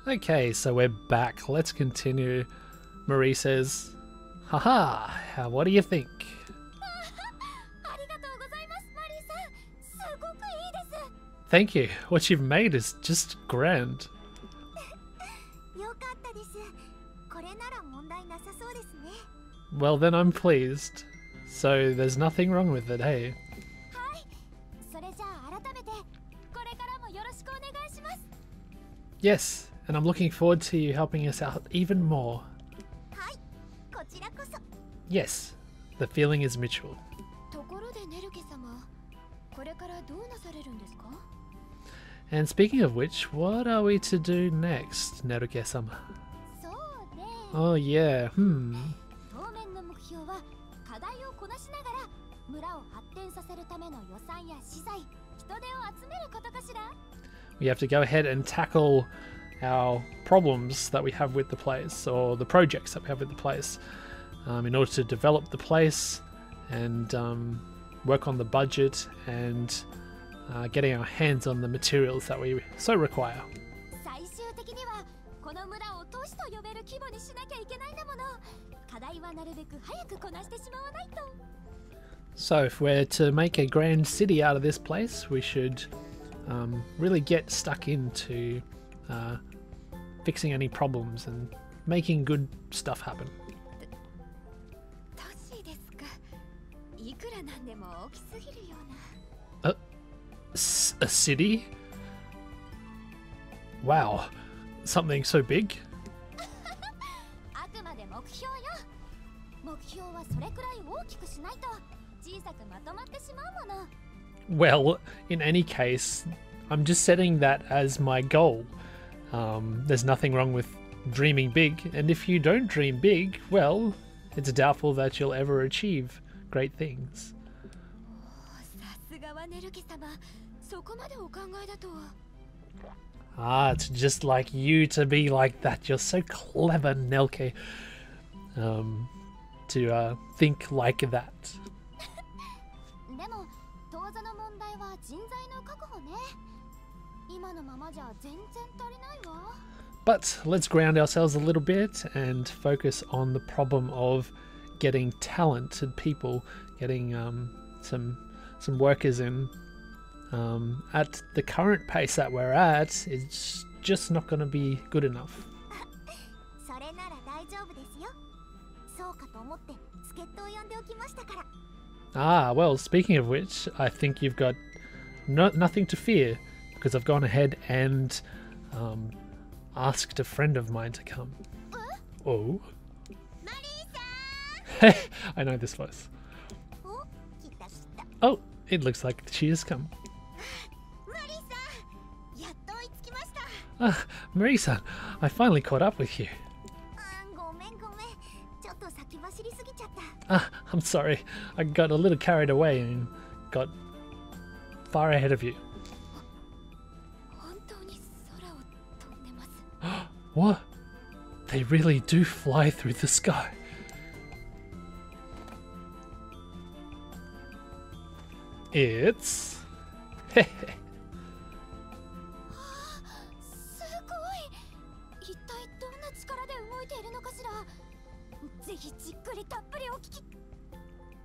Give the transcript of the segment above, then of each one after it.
Okay, so we're back. Let's continue. Marie says, haha, what do you think? Thank you. What you've made is just grand. Well, then I'm pleased. So there's nothing wrong with it, hey? Yes, and I'm looking forward to you helping us out even more. Yes, the feeling is mutual. And speaking of which, what are we to do next, Nelke-sama? Oh yeah, We have to go ahead and tackle our problems that we have with the place, or the projects that we have with the place, in order to develop the place and work on the budget and getting our hands on the materials that we so require. So if we're to make a grand city out of this place, we should really get stuck into fixing any problems and making good stuff happen. A city? Wow, something so big? Well, in any case, I'm just setting that as my goal. There's nothing wrong with dreaming big, and if you don't dream big, well, it's doubtful that you'll ever achieve great things. Ah, it's just like you to be like that. You're so clever, Nelke, to think like that. But let's ground ourselves a little bit and focus on the problem of getting talented people, getting some workers in. At the current pace that we're at, it's just not going to be good enough. Ah, well, speaking of which, I think you've got nothing to fear, because I've gone ahead and asked a friend of mine to come. Oh. I know this voice. Oh, it looks like she has come. Ah, Marie-san, I finally caught up with you. Ah, I'm sorry. I got a little carried away and got far ahead of you. What? They really do fly through the sky. It's...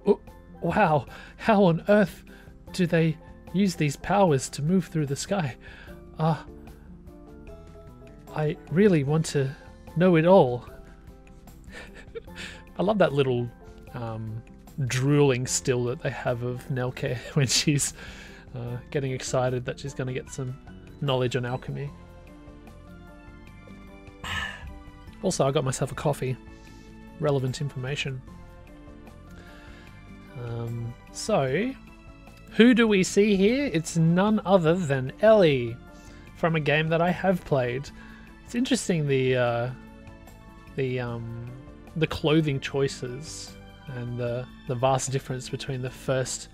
Oh, wow, how on earth do they use these powers to move through the sky? I really want to know it all. I love that little drooling still that they have of Nelke when she's getting excited that she's going to get some knowledge on alchemy. Also, I got myself a coffee. Relevant information. So, who do we see here? It's none other than Elie from a game that I have played. It's interesting the clothing choices and the vast difference between the first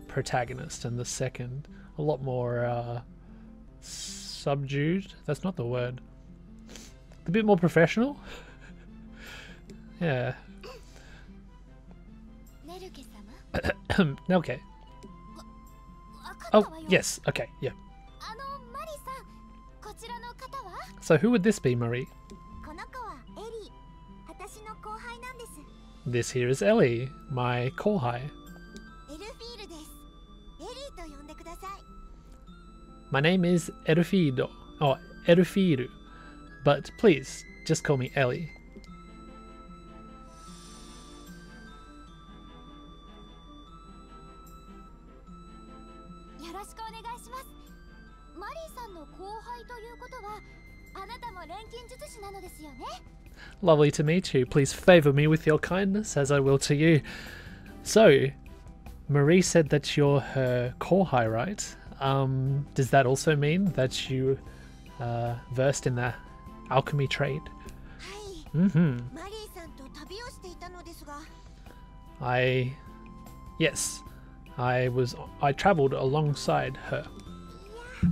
protagonist and the second. A lot more subdued. That's not the word. A bit more professional. Yeah. Okay. Oh, yes. Okay, yeah. So who would this be, Marie? この子はエリー。私の後輩なんです。 This here is Elie, my kohai. エルフィールです。エリーと呼んでください。 My name is Erufido. Oh, Erufiru. But please, just call me Elie. よろしくお願いします。マリーさんの後輩ということは、あなたも錬金術師なのですよね。 Lovely to meet you. Please favor me with your kindness, as I will to you. So, Marie said that you're her kohai, right? Does that also mean that you versed in the alchemy trade? はい。マリーさんと旅をしていたのですが。 Yes, I traveled alongside her. いや、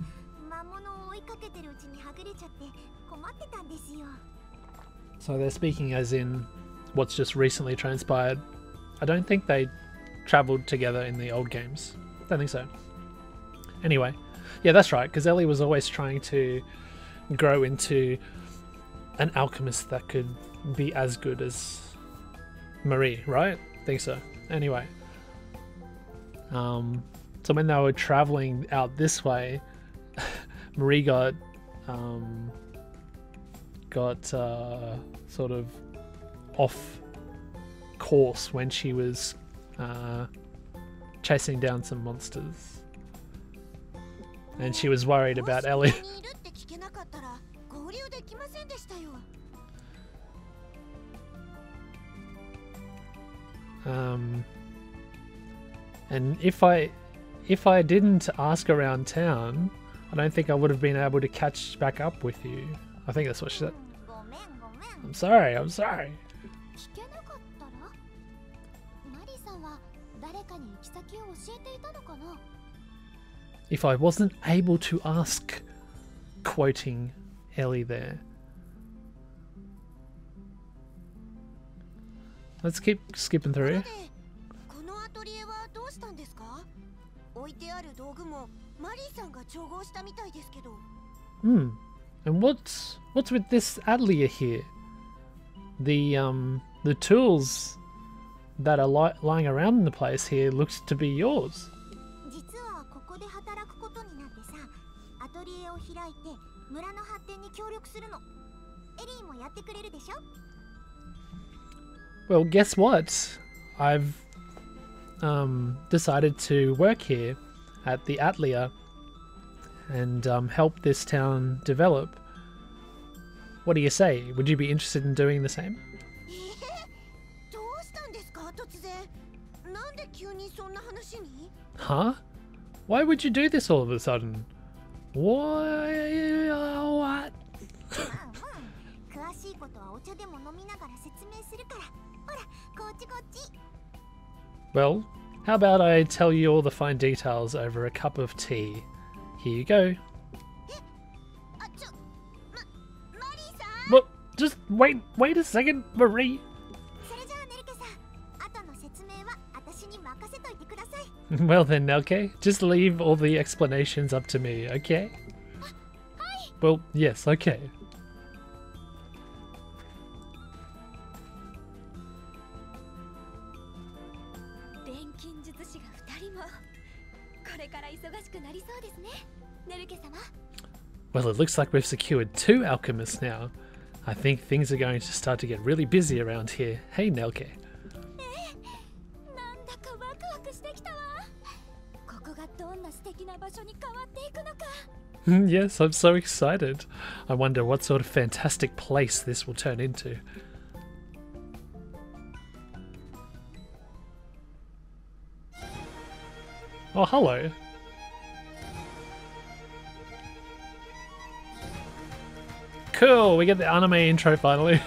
魔物を追いかけてるうちにはぐれちゃって困ってたんですよ。 So they're speaking as in what's just recently transpired. I don't think they traveled together in the old games. Don't think so. Anyway, yeah, that's right, because Elie was always trying to grow into an alchemist that could be as good as Marie, right? Think so. Anyway, so when they were traveling out this way, Marie got sort of off course when she was chasing down some monsters, and she was worried about Elie. And if I didn't ask around town, I don't think I would have been able to catch back up with you. I think that's what she said. I'm sorry, I'm sorry. If I wasn't able to ask, quoting Elie there. Let's keep skipping through. And what's with this Atelier here? The tools that are lying around in the place here looks to be yours. Well, guess what? I've decided to work here at the Atelier and help this town develop. What do you say? Would you be interested in doing the same? Huh? Why would you do this all of a sudden? What? Well, how about I tell you all the fine details over a cup of tea? Here you go. Well, just wait a second, Marie. Well then, Nelke, just leave all the explanations up to me, okay? Well, yes, okay. Well, it looks like we've secured 2 alchemists now. I think things are going to start to get really busy around here. Hey, Nelke. Yes, I'm so excited. I wonder what sort of fantastic place this will turn into. Oh, hello. Cool, we get the anime intro finally.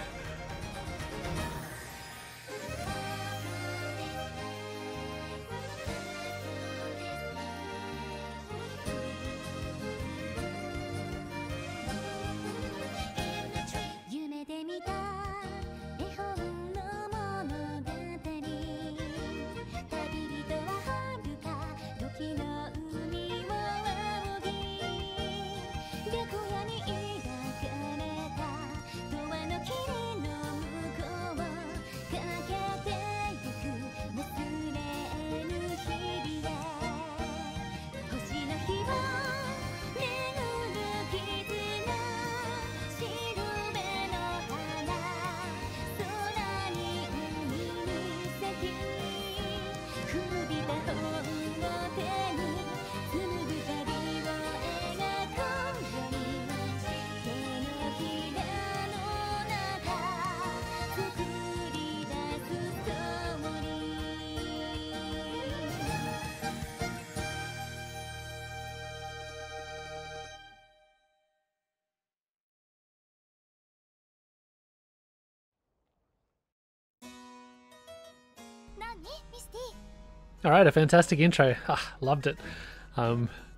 Alright, a fantastic intro. Ah, loved it.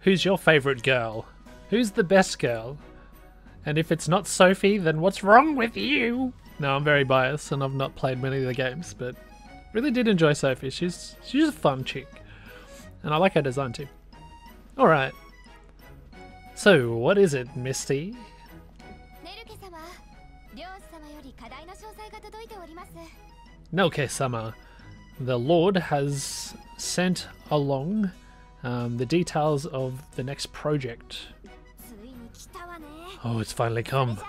Who's your favourite girl? Who's the best girl? And if it's not Sophie, then what's wrong with you? No, I'm very biased and I've not played many of the games, but really did enjoy Sophie. She's a fun chick. And I like her design too. Alright. So, what is it, Misty? Nelke-sama. The Lord has sent along the details of the next project. Oh, it's finally come.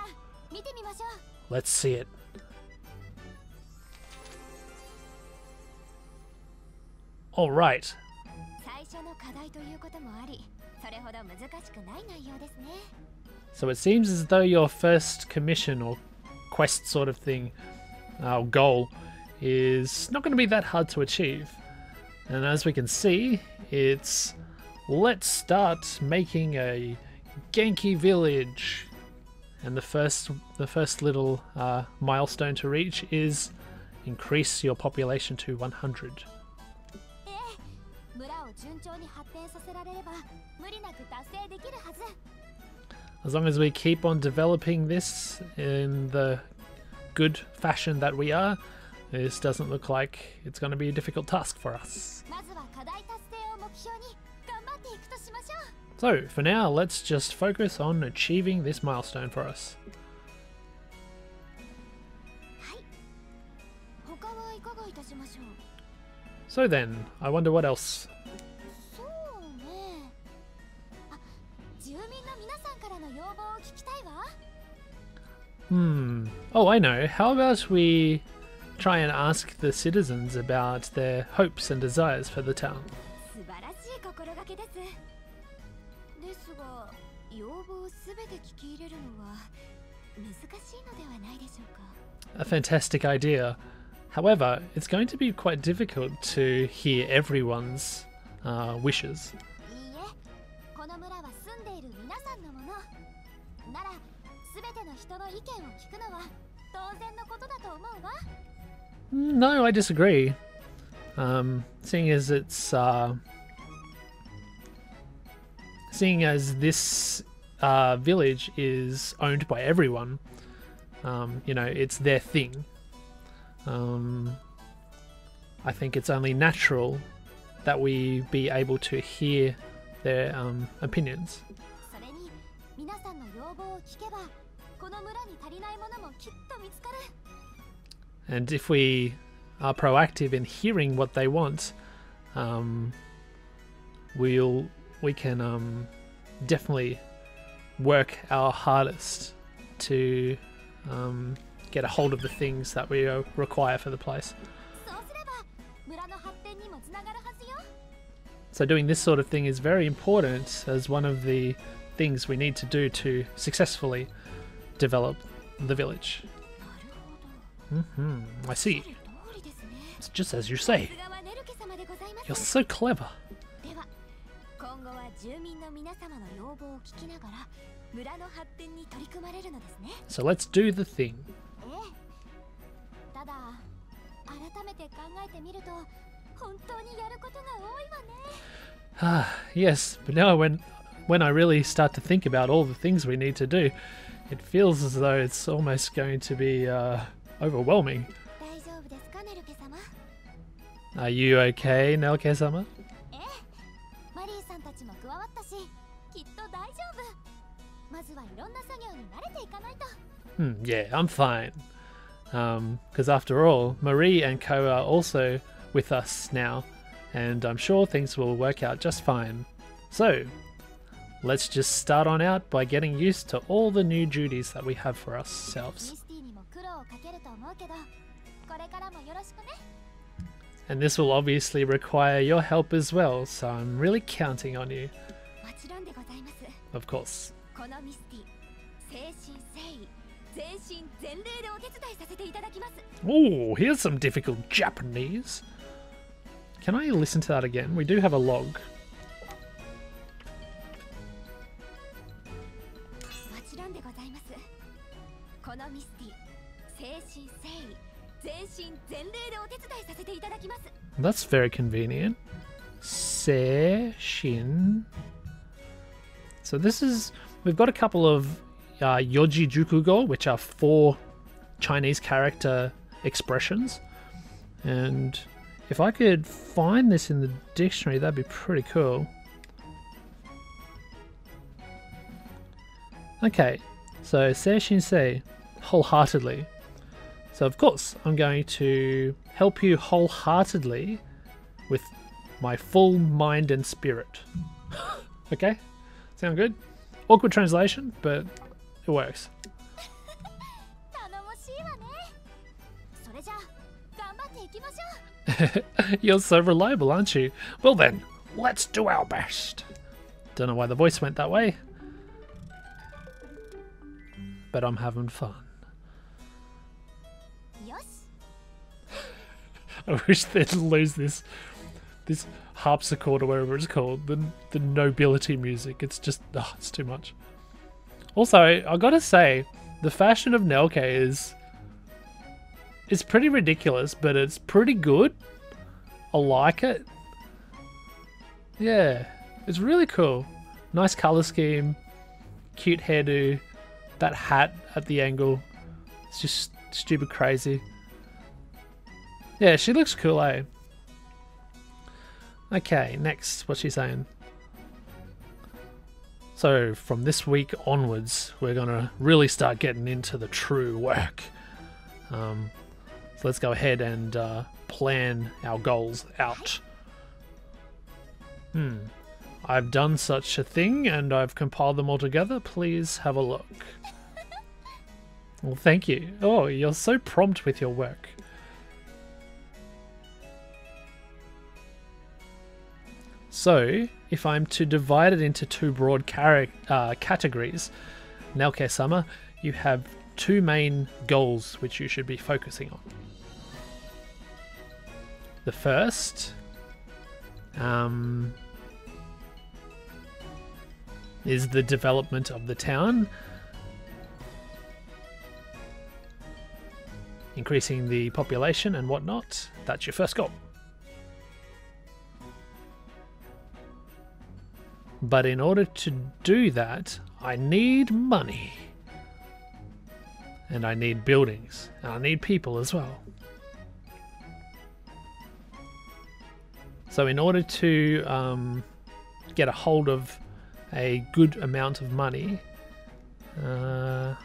Let's see it. All right. So it seems as though your first commission or quest sort of thing, goal, is not going to be that hard to achieve. And as we can see, it's let's start making a Genki village. And the first little milestone to reach is increase your population to 100. As long as we keep on developing this in the good fashion that we are, this doesn't look like it's going to be a difficult task for us. So, for now, let's just focus on achieving this milestone for us. So then, I wonder what else. Oh, I know. How about we try and ask the citizens about their hopes and desires for the town? A fantastic idea. However, it's going to be quite difficult to hear everyone's wishes. No, I disagree. Seeing as this village is owned by everyone, you know, it's their thing. I think it's only natural that we be able to hear their opinions. And if we are proactive in hearing what they want, we can definitely work our hardest to get a hold of the things that we require for the place. So doing this sort of thing is very important as one of the things we need to do to successfully develop the village. I see. It's just as you say. You're so clever. So let's do the thing. Yes, but now when I really start to think about all the things we need to do, it feels as though it's almost going to be overwhelming. Are you okay, Nelke-sama? Yeah, I'm fine. Because after all, Marie and Ko are also with us now, and I'm sure things will work out just fine. So, let's just start on out by getting used to all the new duties that we have for ourselves. And this will obviously require your help as well, so I'm really counting on you. Of course. Oh, here's some difficult Japanese. Can I listen to that again? We do have a log. That's very convenient. Se Shin. So this is, we've got a couple of Yoji Jukugo, which are 4 Chinese character expressions. And if I could find this in the dictionary, that'd be pretty cool. Okay, so Se Shin Se, wholeheartedly. So of course, I'm going to help you wholeheartedly with my full mind and spirit. Okay? Sound good? Awkward translation, but it works. You're so reliable, aren't you? Well then, let's do our best. Don't know why the voice went that way, but I'm having fun. I wish they'd lose this harpsichord or whatever it's called, the nobility music. It's just, it's too much. Also, I gotta say, the fashion of Nelke is pretty ridiculous, but it's pretty good. I like it. Yeah, it's really cool. Nice color scheme, cute hairdo, that hat at the angle. It's just stupid crazy. Yeah, she looks cool, eh? Okay, next, what's she saying? So from this week onwards, we're gonna really start getting into the true work. So let's go ahead and plan our goals out. I've done such a thing and I've compiled them all together. Please have a look. Well, thank you. Oh, you're so prompt with your work. So, if I'm to divide it into 2 broad categories, Nelke-sama, you have 2 main goals which you should be focusing on. The first is the development of the town, increasing the population and whatnot. That's your first goal. But in order to do that, I need money. And I need buildings. And I need people as well. So in order to get a hold of a good amount of money, I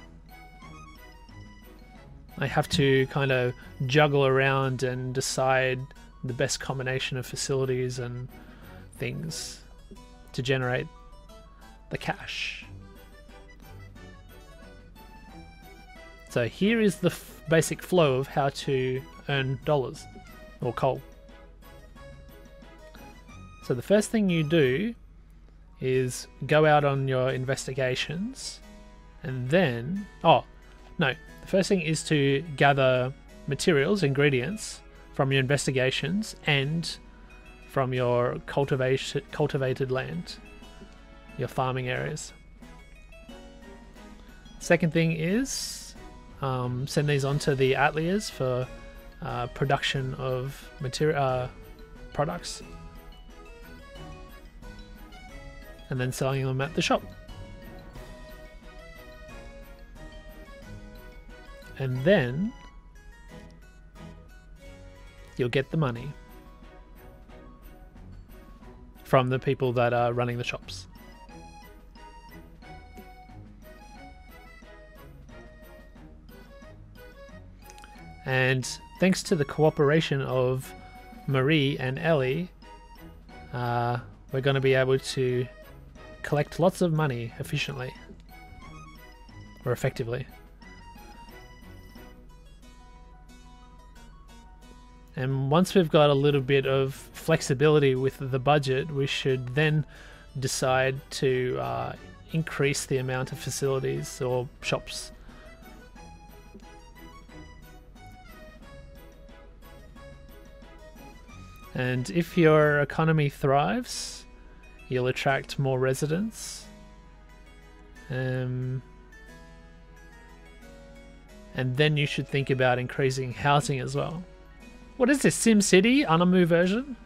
have to kind of juggle around and decide the best combination of facilities and things to generate the cash. So here is the basic flow of how to earn dollars or coal. So the first thing you do is go out on your investigations, and then the first thing is to gather materials, ingredients from your investigations and from your cultivated land, your farming areas. Second thing is send these on to the Ateliers for production of products, and then selling them at the shop. And then you'll get the money from the people that are running the shops. And thanks to the cooperation of Marie and Elie, we're going to be able to collect lots of money efficiently, or effectively. And once we've got a little bit of flexibility with the budget, we should then decide to increase the amount of facilities or shops. And if your economy thrives, you'll attract more residents. And then you should think about increasing housing as well. What is this, Sim City Anamu version?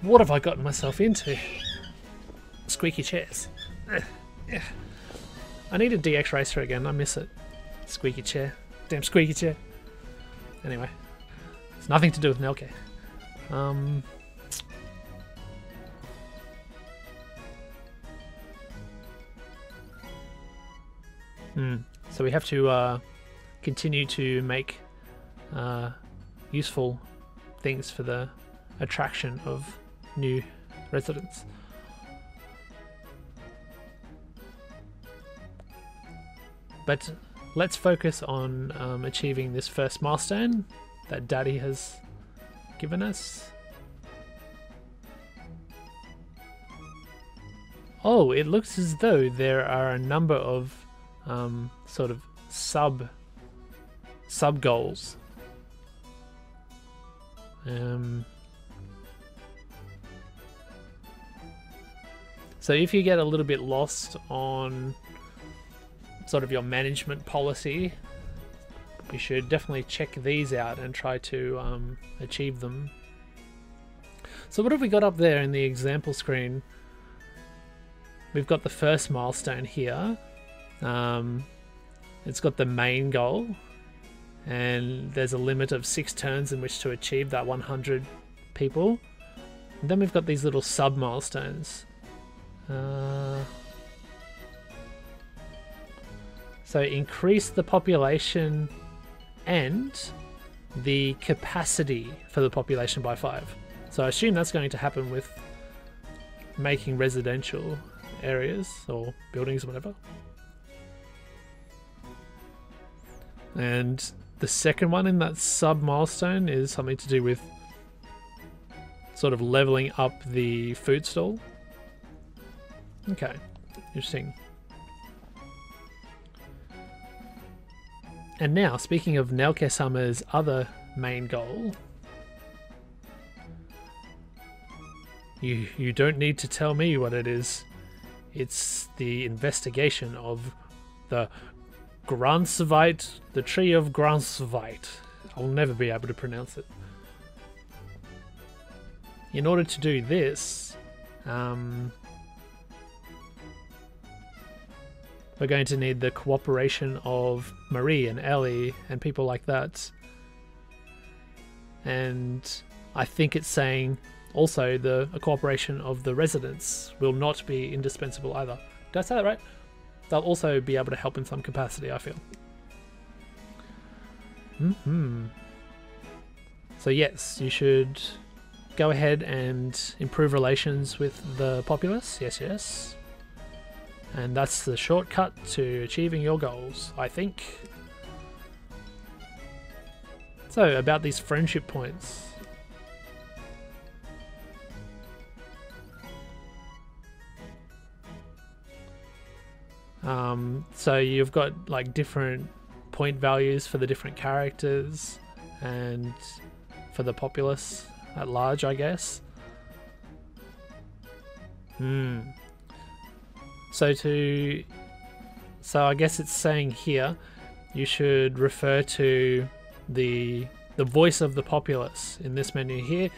What have I gotten myself into? Squeaky chairs. Yeah. I need a DX Racer again, I miss it. Squeaky chair. Damn squeaky chair. Anyway. It's nothing to do with Nelke. So we have to continue to make useful things for the attraction of new residents. But let's focus on achieving this first milestone that Daddy has given us. Oh, it looks as though there are a number of sort of sub goals. So if you get a little bit lost on sort of your management policy, you should definitely check these out and try to achieve them. So what have we got up there in the example screen? We've got the first milestone here. It's got the main goal, and there's a limit of 6 turns in which to achieve that 100 people. And then we've got these little sub milestones. So increase the population and the capacity for the population by 5. So I assume that's going to happen with making residential areas or buildings or whatever. And the second one in that sub milestone is something to do with sort of leveling up the food stall. Okay, interesting. And now, speaking of Nelke-sama's other main goal, you don't need to tell me what it is. It's the investigation of the Gransvite, the tree of Gransvite. I'll never be able to pronounce it. In order to do this, we're going to need the cooperation of Marie and Elie and people like that. And I think it's saying also the cooperation of the residents will not be indispensable either. Did I say that right? They'll also be able to help in some capacity, I feel. So yes, you should go ahead and improve relations with the populace. Yes, yes. And that's the shortcut to achieving your goals, I think. So, about these friendship points. So you've got like different point values for the different characters and for the populace at large, I guess. So I guess it's saying here you should refer to the voice of the populace in this menu here,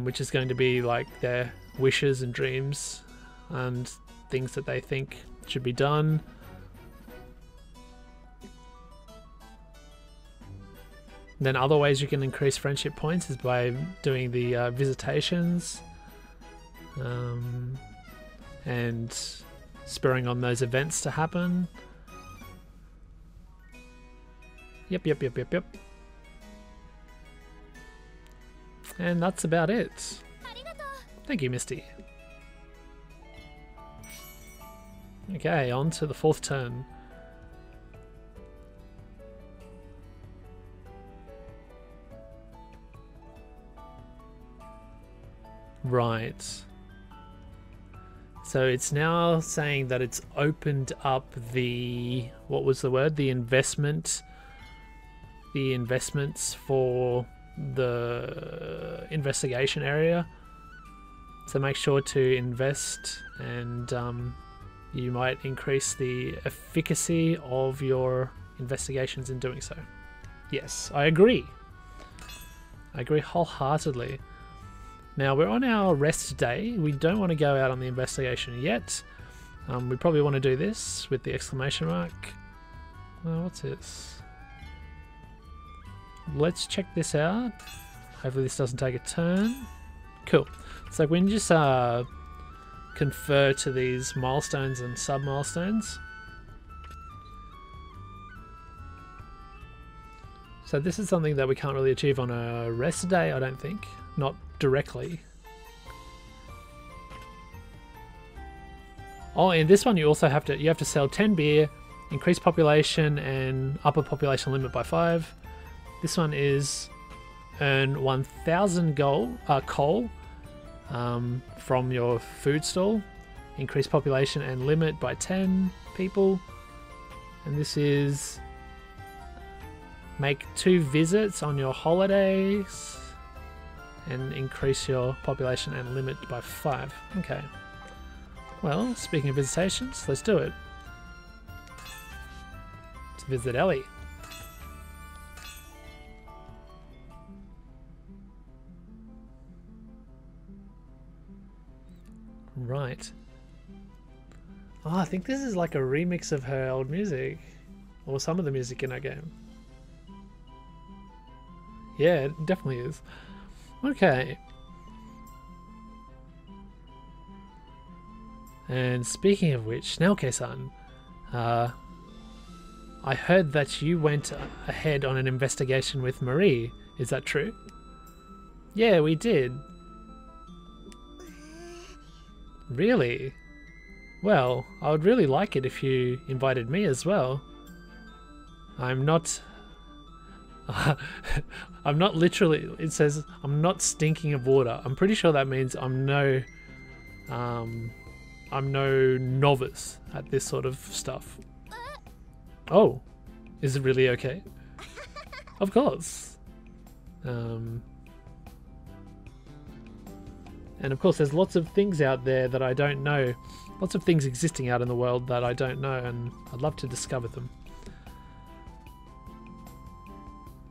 which is going to be like their wishes and dreams and things that they think should be done. Then other ways you can increase friendship points is by doing the visitations and spurring on those events to happen. Yep. And that's about it. Thank you, Misty. Okay, on to the 4th turn. Right. So it's now saying that it's opened up the, what was the word? The investments for the investigation area. So make sure to invest, and you might increase the efficacy of your investigations in doing so. Yes, I agree. I agree wholeheartedly. Now we're on our rest day. We don't want to go out on the investigation yet. We probably want to do this with the exclamation mark. What's this? Let's check this out. Hopefully this doesn't take a turn. Cool. So we can just confer to these milestones and sub-milestones. So this is something that we can't really achieve on a rest day, I don't think. Not directly. Oh, in this one you also have to sell 10 beer, increase population and upper population limit by 5. This one is earn 1,000 coal from your food stall, increase population and limit by 10 people. And this is make 2 visits on your holidays and increase your population and limit by 5. Okay. Well, speaking of visitations, let's do it. Let's visit Elie. Right. Oh, I think this is like a remix of her old music. Or some of the music in our game. Yeah, it definitely is. Okay. And speaking of which, Nelke-san, I heard that you went ahead on an investigation with Marie. Is that true? Yeah, we did. Really? Well, I would really like it if you invited me as well. I'm not... I'm not literally... It says I'm not stinking of water. I'm pretty sure that means I'm no novice at this sort of stuff. Oh, is it really okay? Of course. And of course there's lots of things out there that I don't know. Lots of things existing out in the world that I don't know, and I'd love to discover them.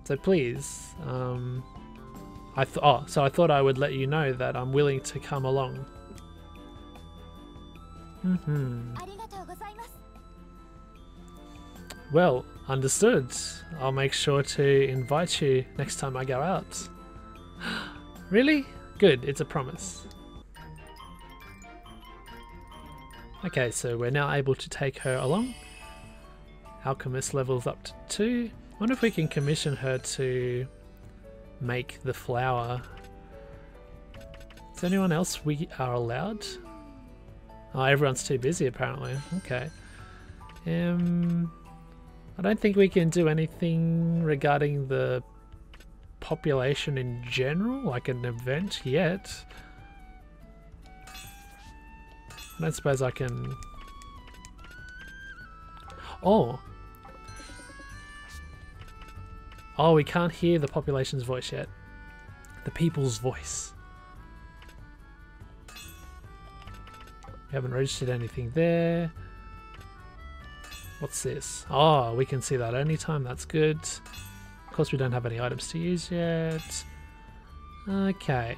So please, I thought I would let you know that I'm willing to come along. Well, understood. I'll make sure to invite you next time I go out. Really? Good, it's a promise. Okay, so we're now able to take her along. Alchemist levels up to 2. I wonder if we can commission her to make the flower. Is there anyone else we are allowed? Oh, everyone's too busy apparently. Okay. I don't think we can do anything regarding the population in general, like an event yet. I don't suppose I can... Oh! Oh, we can't hear the population's voice yet. The people's voice. We haven't registered anything there. What's this? Oh, we can see that anytime. That's good. Of course, we don't have any items to use yet. Okay.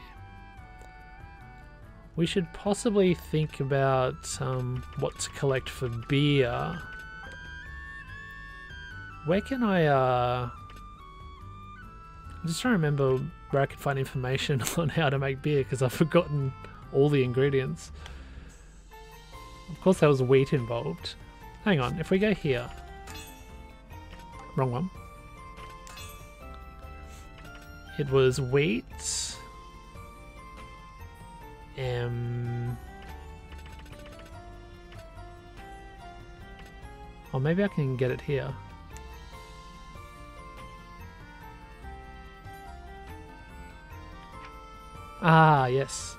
We should possibly think about what to collect for beer. Where can I... I'm just trying to remember where I could find information on how to make beer because I've forgotten all the ingredients. Of course there was wheat involved. Hang on, if we go here... Wrong one. It was wheat... Or maybe I can get it here. Ah, yes.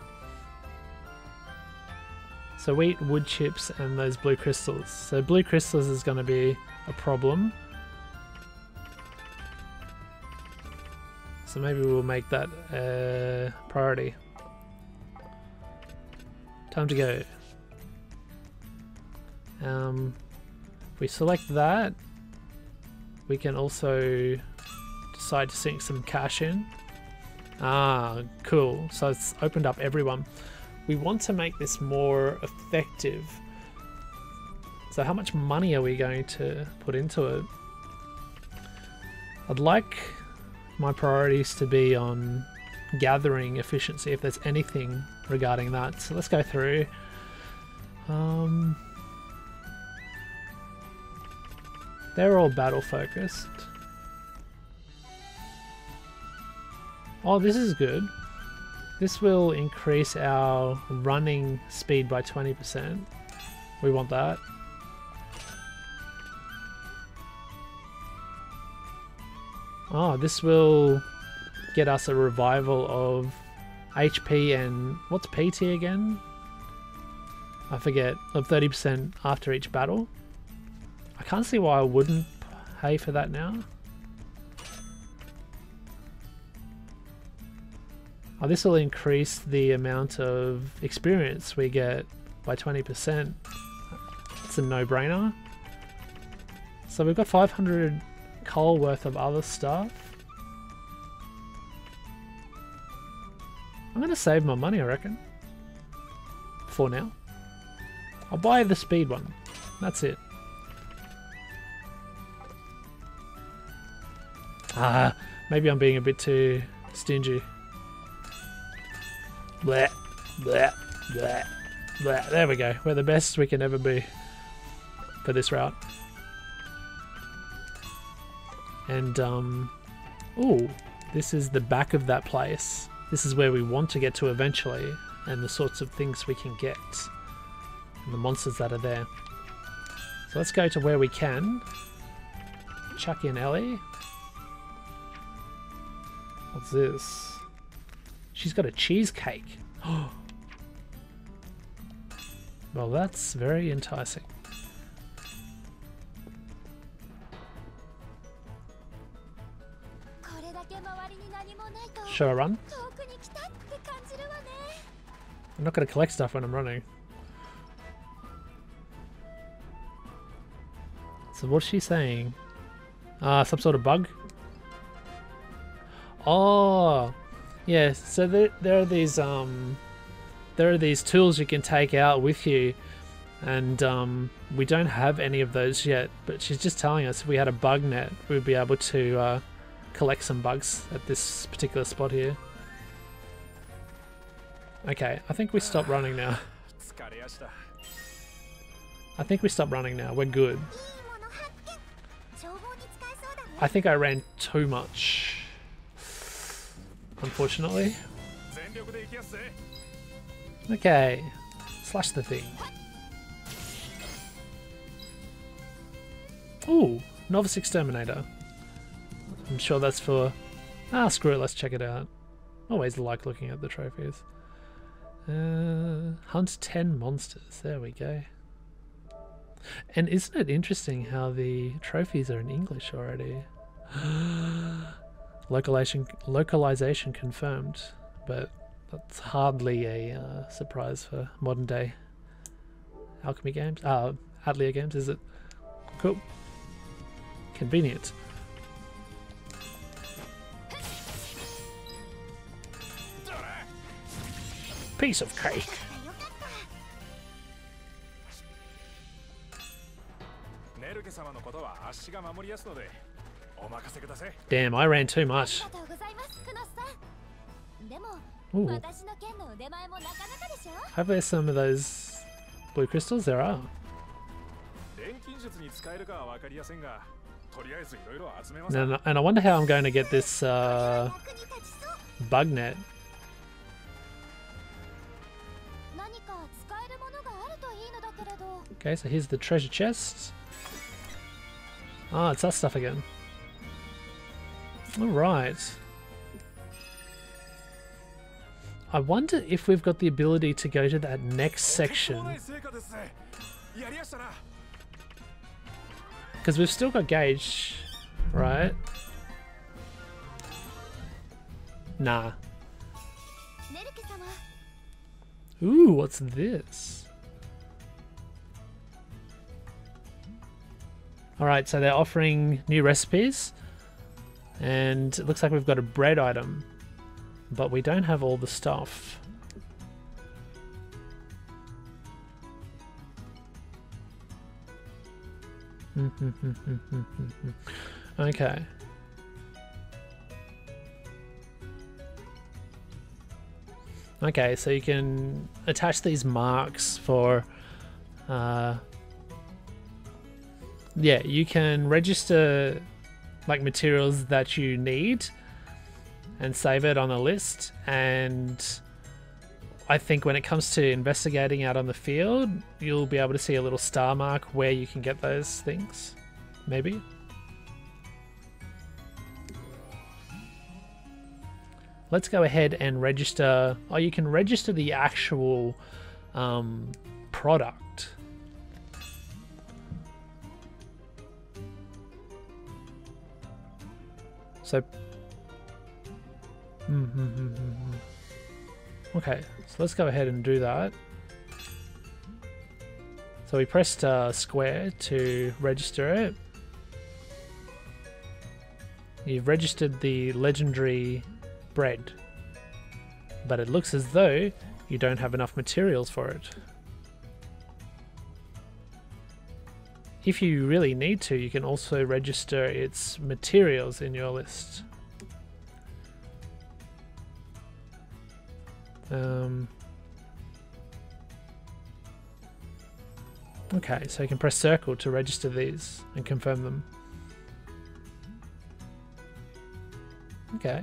So wheat, wood chips, and those blue crystals. So blue crystals is going to be a problem. So maybe we'll make that a priority. Time to go. If we select that, we can also decide to sink some cash in. Ah, cool. So it's opened up everyone. We want to make this more effective. So how much money are we going to put into it? I'd like my priorities to be on gathering efficiency, if there's anything regarding that. So let's go through. They're all battle focused. Oh, this is good. This will increase our running speed by 20%. We want that. Oh, this will get us a revival of HP and what's PT again? I forget. Of 30% after each battle. I can't see why I wouldn't pay for that now. Oh, this will increase the amount of experience we get by 20%. It's a no-brainer. So we've got 500 coal worth of other stuff. I'm going to save my money, I reckon. For now. I'll buy the speed one. That's it. Ah, maybe I'm being a bit too stingy. Bleh, bleh, bleh, bleh. There we go. We're the best we can ever be for this route. And, ooh, this is the back of that place. This is where we want to get to eventually, and the sorts of things we can get, and the monsters that are there. So let's go to where we can. Chuck in Elie. What's this? She's got a cheesecake. Well, that's very enticing. Should I run? I'm not going to collect stuff when I'm running. So what's she saying? Some sort of bug? Oh, yeah. So there are these tools you can take out with you, and we don't have any of those yet. But she's just telling us if we had a bug net, we'd be able to collect some bugs at this particular spot here. Okay, I think we stop running now. I think we stop running now. We're good. I think I ran too much, unfortunately. Okay, slash the thing. Ooh, Novice Exterminator. I'm sure that's for... Ah, screw it, let's check it out. Always like looking at the trophies. Hunt 10 monsters, there we go. And isn't it interesting how the trophies are in English already? Localization confirmed, but that's hardly a surprise for modern day Alchemy games. Atelier games, is it? Cool. Convenient. Piece of cake. Damn, I ran too much. Ooh. Have there some of those blue crystals? There are. And I wonder how I'm going to get this bug net. Okay, so here's the treasure chest. Ah, it's that stuff again. Alright. I wonder if we've got the ability to go to that next section. Because we've still got gauge, right? Nah. Ooh, what's this? Alright, so they're offering new recipes. And it looks like we've got a bread item, but we don't have all the stuff. Okay. Okay, so you can attach these marks for yeah, you can register like materials that you need and save it on a list, and I think when it comes to investigating out on the field, you'll be able to see a little star mark where you can get those things, maybe. Let's go ahead and register. Oh, you can register the actual product. So, okay, so let's go ahead and do that. So we pressed square to register it. You've registered the legendary bread, but it looks as though you don't have enough materials for it. If you really need to, you can also register its materials in your list. Okay, so you can press circle to register these and confirm them. Okay.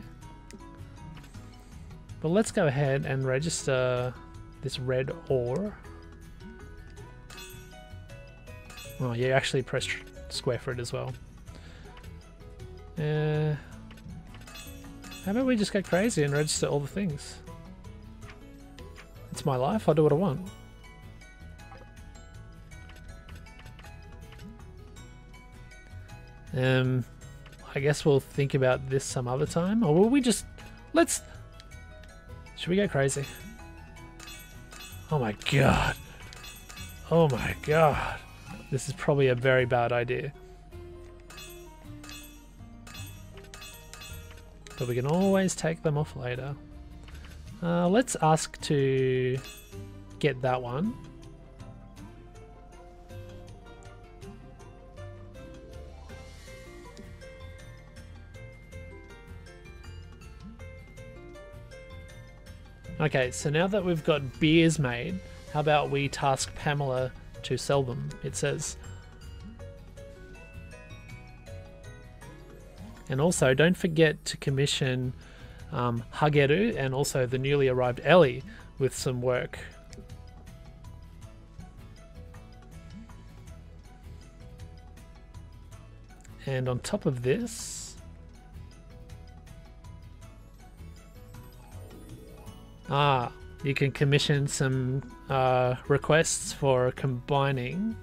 But let's go ahead and register this red ore. Oh, you actually press square for it as well. How about we just get crazy and register all the things? It's my life, I'll do what I want. I guess we'll think about this some other time, or will we just... Should we go crazy? Oh my god. Oh my god. This is probably a very bad idea. But we can always take them off later. Let's ask to get that one. Okay, so now that we've got beers made, how about we task Pamela to sell them, it says. And also, don't forget to commission Hageru and also the newly arrived Elie with some work. And on top of this, you can commission some requests for combining,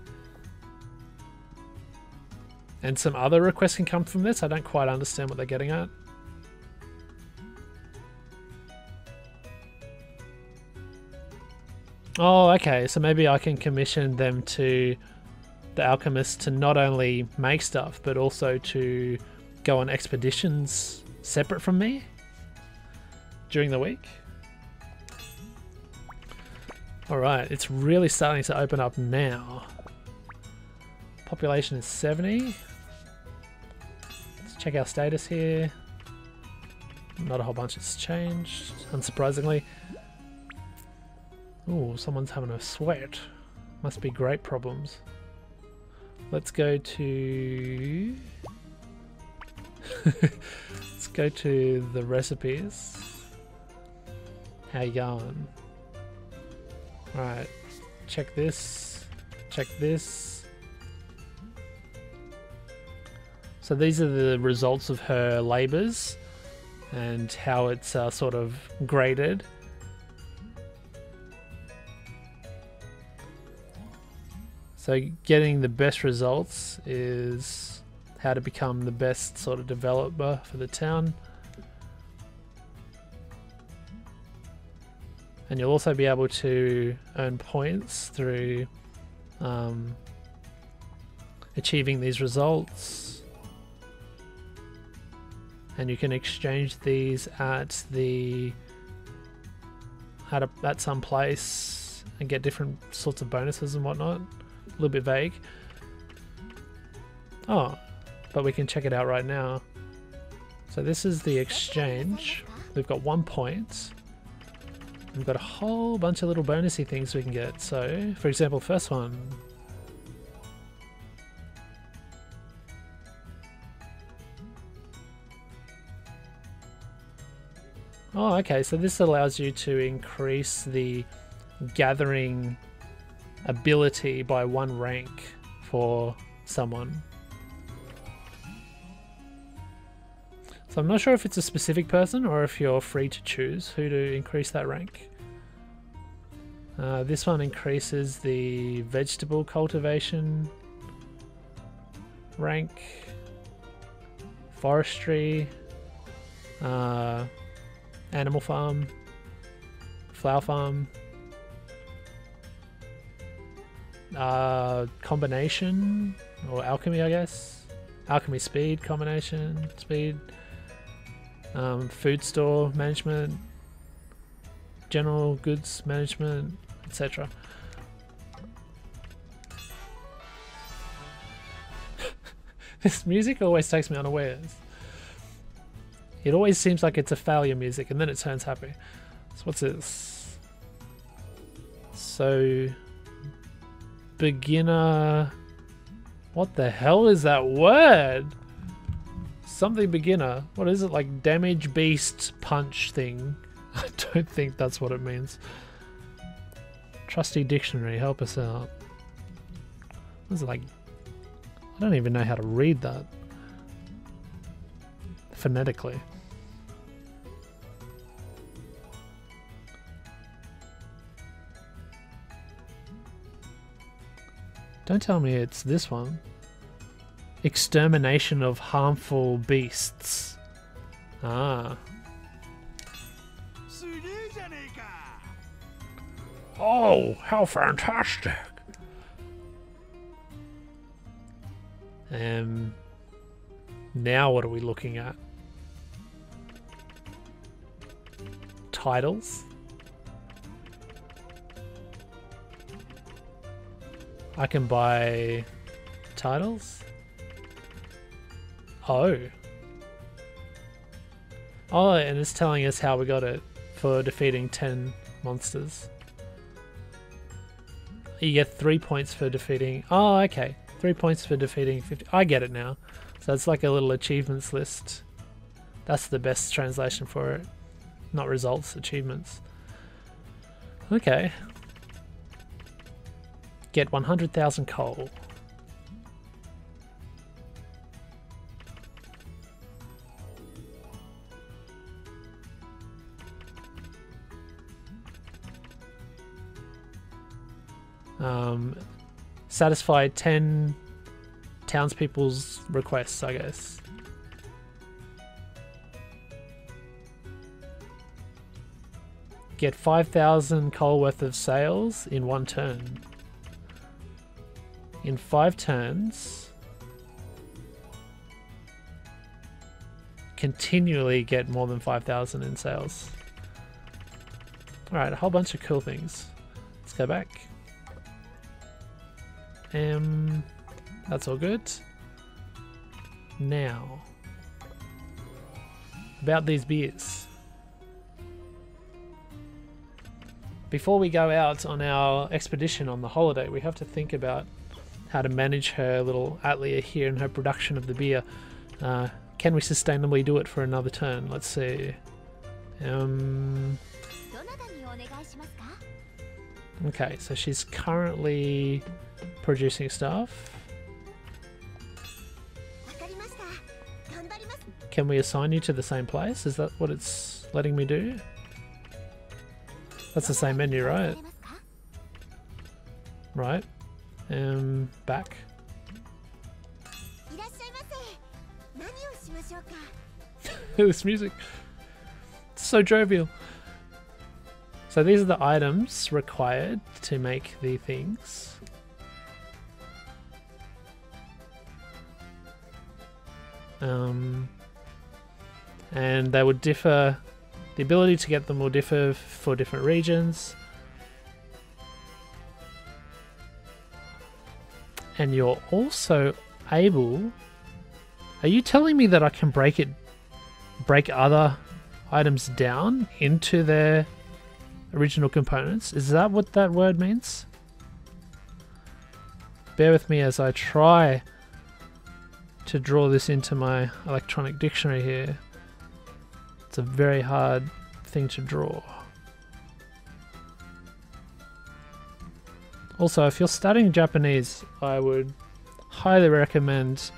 and some other requests can come from this. I don't quite understand what they're getting at. Oh, okay, so maybe I can commission them to the Alchemists to not only make stuff, but also to go on expeditions separate from me during the week. Alright, it's really starting to open up now. Population is 70. Let's check our status here. Not a whole bunch has changed, unsurprisingly. Ooh, someone's having a sweat. Must be grape problems. Let's go to... Let's go to the recipes. How you going? Alright, check this, check this. So these are the results of her labours and how it's sort of graded. So getting the best results is how to become the best sort of developer for the town. And you'll also be able to earn points through achieving these results. and you can exchange these at some place and get different sorts of bonuses and whatnot. A little bit vague. Oh, but we can check it out right now. So this is the exchange. We've got 1 point. We've got a whole bunch of little bonusy things we can get. So, for example, first one. Oh, okay, so this allows you to increase the gathering ability by 1 rank for someone. So I'm not sure if it's a specific person or if you're free to choose who to increase that rank. This one increases the vegetable cultivation rank, forestry, animal farm, flower farm, combination or alchemy, I guess. Alchemy speed, combination speed. Food store management, general goods management, etc. This music always takes me unawares. It always seems like it's a failure music and then it turns happy. So what's this? So beginner, what the hell is that word? Something beginner. What is it, like damage beast punch thing? I don't think that's what it means. Trusty dictionary, help us out. What is it like? I don't even know how to read that phonetically. Don't tell me it's this one. Extermination of harmful beasts. Ah. Oh, how fantastic! Now what are we looking at? Titles. I can buy titles. Oh. Oh, and it's telling us how we got it for defeating 10 monsters. You get 3 points for defeating... Oh, okay. 3 points for defeating 50... I get it now. So it's like a little achievements list. That's the best translation for it. Not results, achievements. Okay. Get 100,000 coal. Satisfy 10 townspeople's requests, I guess. Get 5,000 coal worth of sales in 1 turn. In 5 turns, continually get more than 5,000 in sales. Alright, a whole bunch of cool things. Let's go back. That's all good. Now, about these beers. Before we go out on our expedition on the holiday, we have to think about how to manage her little Atelier here and her production of the beer. Can we sustainably do it for another turn? Let's see. Okay, so she's currently producing stuff. Can we assign you to the same place? Is that what it's letting me do? That's the same menu, right? Right. Back. This music. It's so jovial. So these are the items required to make the things. and they would differ. The ability to get them will differ for different regions. And you're also able... Are you telling me that I can break other items down into their original components? Is that what that word means? Bear with me as I try to draw this into my electronic dictionary here. It's a very hard thing to draw. Also, if you're studying Japanese, I would highly recommend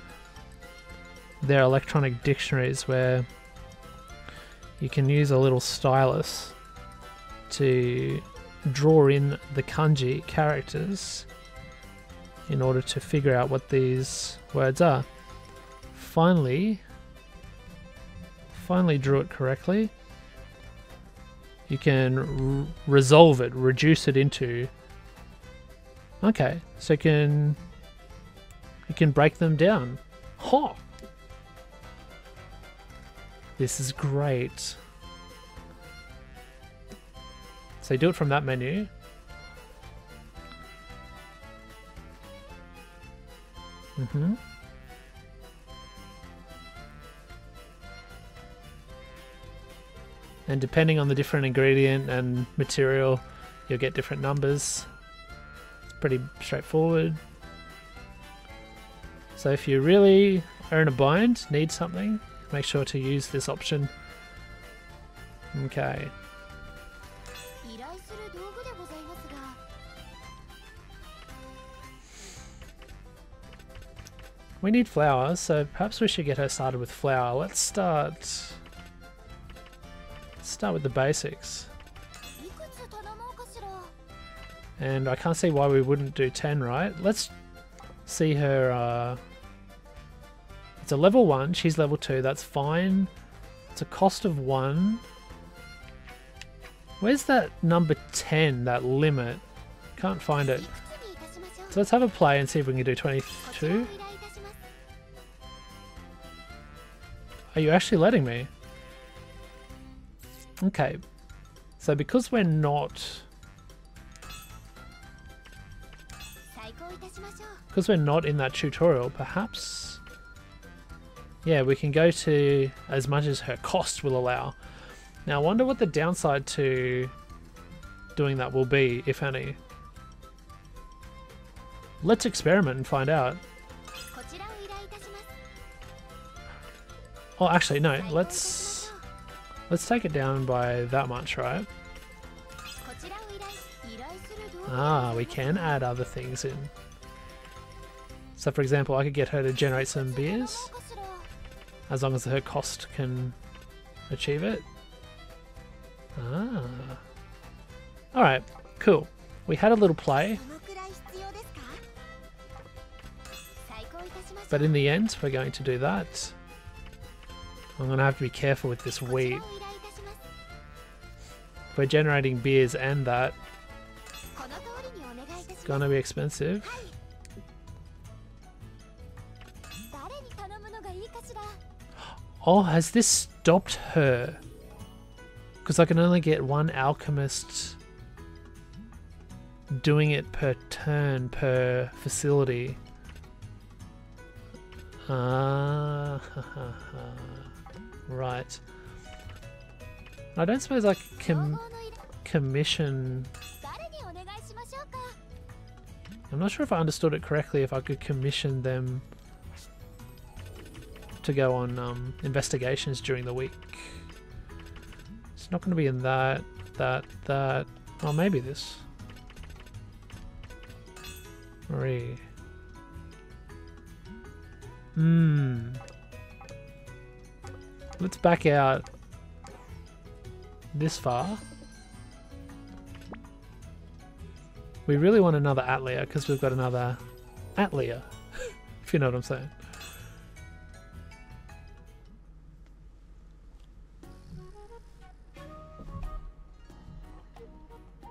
their electronic dictionaries, where you can use a little stylus to draw in the kanji characters in order to figure out what these words are. Finally drew it correctly. You can resolve it, reduce it into... Okay, so you can break them down. Huh! This is great. So you do it from that menu. And depending on the different ingredient and material, you'll get different numbers. It's pretty straightforward. So if you really are in a bind, need something, make sure to use this option. Okay. We need flour, so perhaps we should get her started with flour. Let's start with the basics. And I can't see why we wouldn't do 10, right? Let's see her... it's a level 1, she's level 2, that's fine. It's a cost of 1. Where's that number 10, that limit? Can't find it. So let's have a play and see if we can do 22. Are you actually letting me? Okay. So because we're not... Because we're not in that tutorial, perhaps... Yeah, we can go to as much as her cost will allow. Now I wonder what the downside to doing that will be, if any. Let's experiment and find out. Oh, actually, no. Let's take it down by that much, right? Ah, we can add other things in. So, for example, I could get her to generate some beers, as long as her cost can achieve it. Ah. Alright, cool. We had a little play. But in the end, we're going to do that. I'm going to have to be careful with this wheat. If we're generating beers and that, it's going to be expensive. Oh, has this stopped her? Because I can only get one alchemist doing it per turn, per facility. Ah, right. I don't suppose I can commission... I'm not sure if I understood it correctly, if I could commission them to go on investigations during the week. It's not going to be in that. Oh, maybe this. Marie. Let's back out this far. We really want another Atelier because we've got another Atelier, if you know what I'm saying.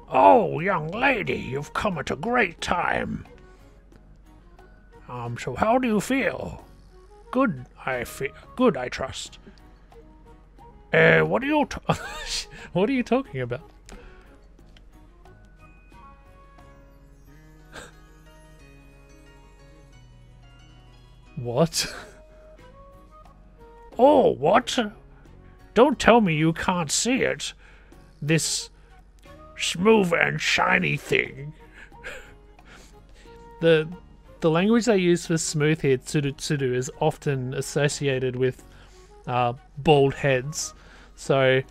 Oh, young lady, you've come at a great time. So how do you feel? Good, I trust. What are you what are you talking about? What? Oh, what? Don't tell me you can't see it. This smooth and shiny thing. The language they use for smooth here, tsuru, is often associated with bald heads. So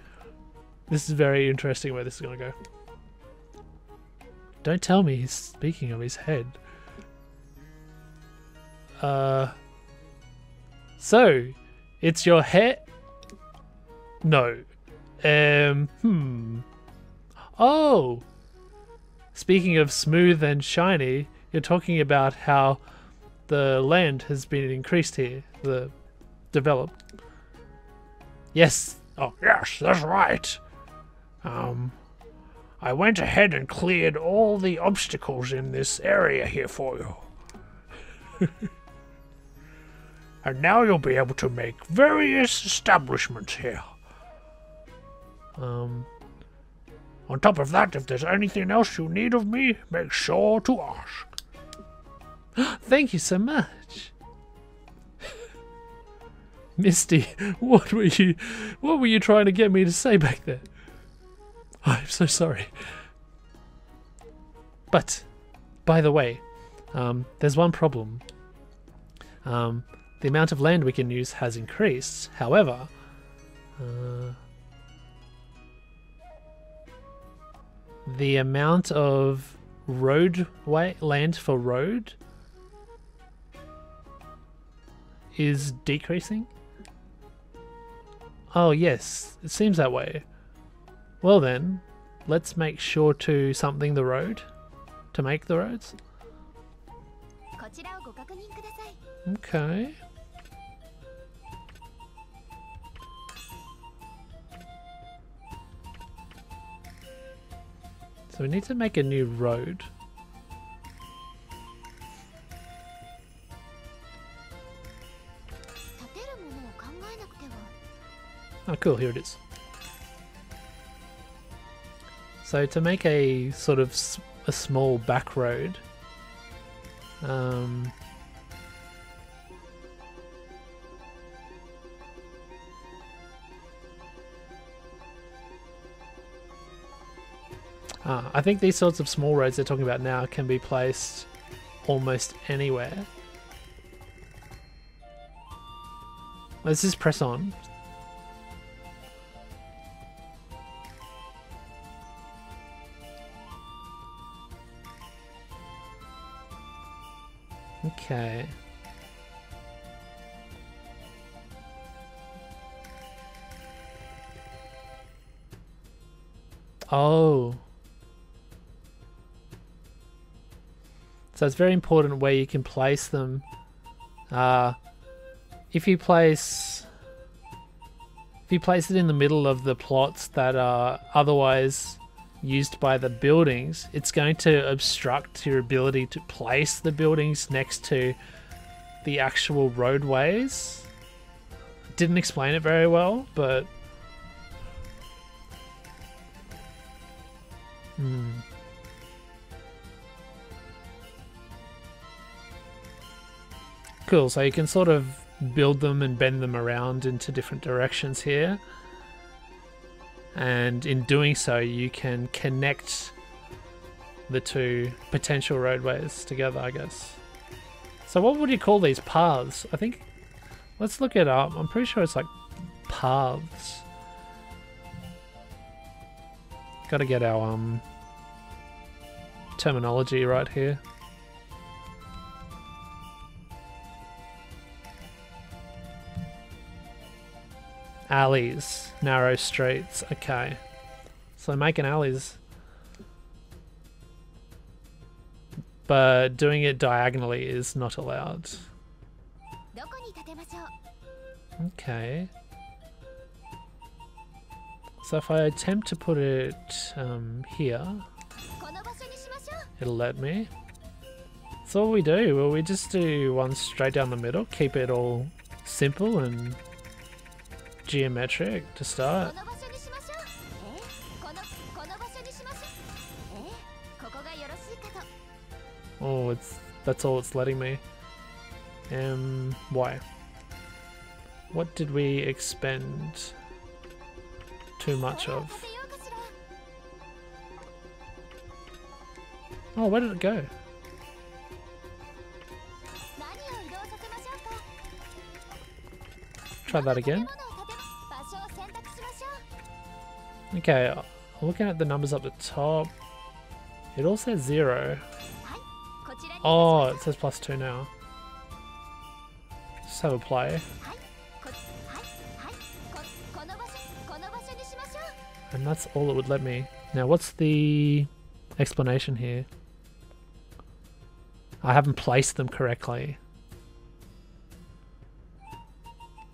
this is very interesting where this is going to go. Don't tell me he's speaking of his head. So it's your hair? No. Oh! Speaking of smooth and shiny, you're talking about how the land has been increased here, developed. Yes. Oh, yes, that's right. I went ahead and cleared all the obstacles in this area here for you. And now you'll be able to make various establishments here. On top of that, if there's anything else you need of me, make sure to ask. Thank you so much. Misty, what were you trying to get me to say back there? I'm so sorry. But, by the way, there's one problem. The amount of land we can use has increased. However, the amount of land for road is decreasing. Oh yes, it seems that way. Well then, let's make sure to something the road to make the roads. Okay. So we need to make a new road. Oh cool, here it is. So to make a sort of a small back road, I think these sorts of small roads they're talking about now can be placed almost anywhere. Let's just press on. Okay. Oh. So it's very important where you can place them. If you place it in the middle of the plots that are otherwise used by the buildings, it's going to obstruct your ability to place the buildings next to the actual roadways. Didn't explain it very well, but cool, so you can sort of build them and bend them around into different directions here. And in doing so, you can connect the two potential roadways together, I guess. So what would you call these? Paths? I think, let's look it up. I'm pretty sure it's like paths. Gotta get our terminology right here. Alleys, narrow streets. Okay, so making alleys, but doing it diagonally is not allowed. Okay, so if I attempt to put it here, it'll let me. So what we do, well, we just do one straight down the middle, keep it all simple and geometric to start. Oh, that's all it's letting me. Why? What did we expend too much of? Oh, where did it go? Try that again. Okay, looking at the numbers up the top, it all says 0. Oh, it says +2 now. Let's have a play. And that's all it would let me. Now, what's the explanation here? I haven't placed them correctly.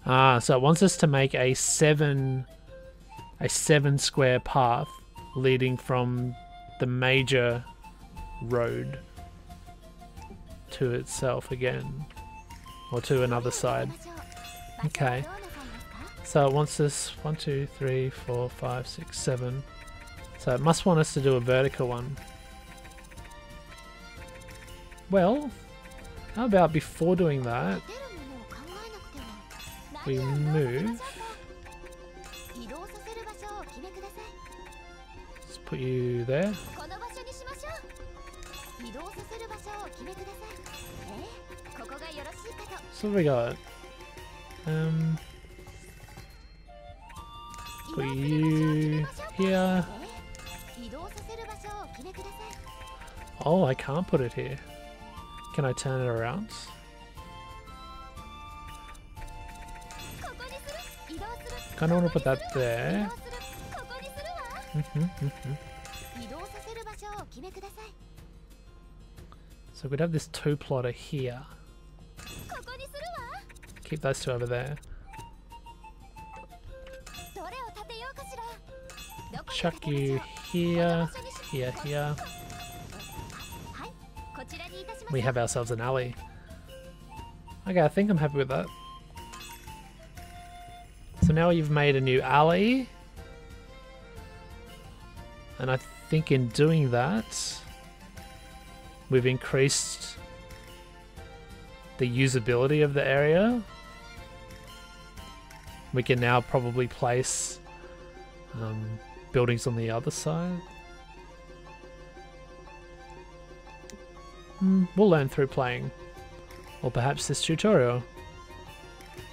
Ah, so it wants us to make a 7 square path leading from the major road to itself again, or to another side. Okay. So it wants us 1, 2, 3, 4, 5, 6, 7. So it must want us to do a vertical one. Well, how about before doing that, we move. Let's put you there. So what we got? Put you here. Oh, I can't put it here. Can I turn it around? Kinda wanna put that there. So we'd have this 2-plotter here. Keep those 2 over there. Chuck you here, here, here. We have ourselves an alley. Okay, I think I'm happy with that. So now you've made a new alley. And I think in doing that, we've increased the usability of the area. We can now probably place buildings on the other side. We'll learn through playing, or perhaps this tutorial.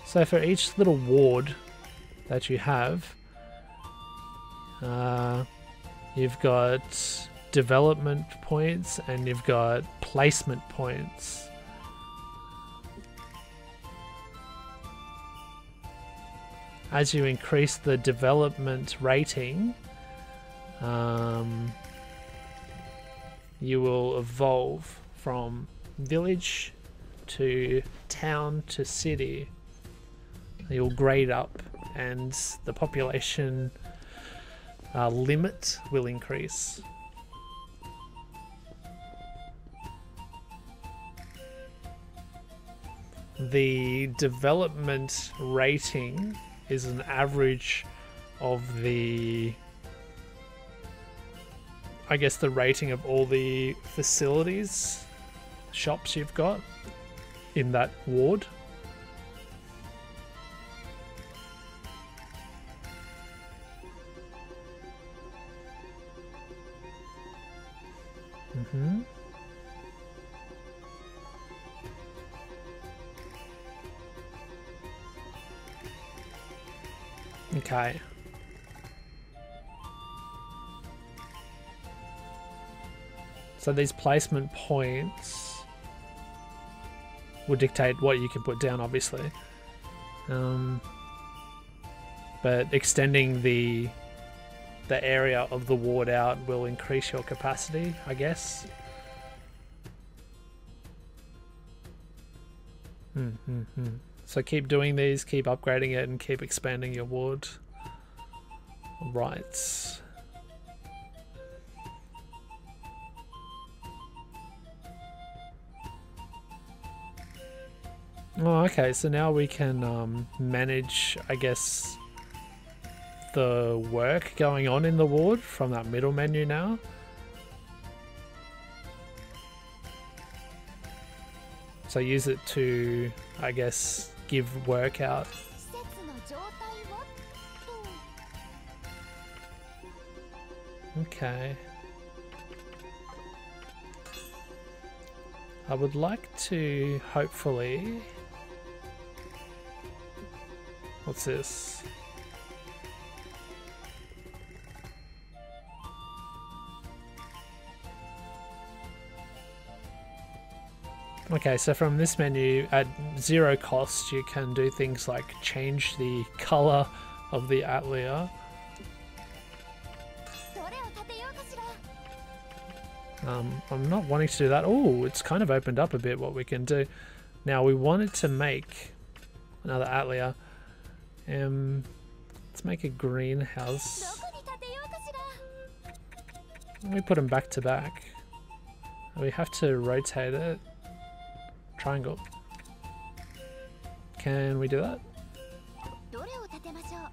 So for each little ward that you have, you've got development points and you've got placement points. As you increase the development rating, you will evolve from village to town to city. You'll grade up and the population limit will increase. The development rating is an average of the, I guess, the rating of all the facilities, shops you've got in that ward. Okay. So these placement points will dictate what you can put down, obviously. But extending the area of the ward out will increase your capacity, I guess. So keep doing these, keep upgrading it, and keep expanding your ward. Right. Oh, okay, so now we can manage, I guess, the work going on in the ward from that middle menu now. So use it to, I guess, give work out. Okay. I would like to hopefully... What's this? Okay, so from this menu, at 0 cost, you can do things like change the color of the Atelier. I'm not wanting to do that. Oh, it's kind of opened up a bit what we can do. Now, we wanted to make another Atelier. Let's make a greenhouse. We put them back to back. We have to rotate it. Triangle. Can we do that?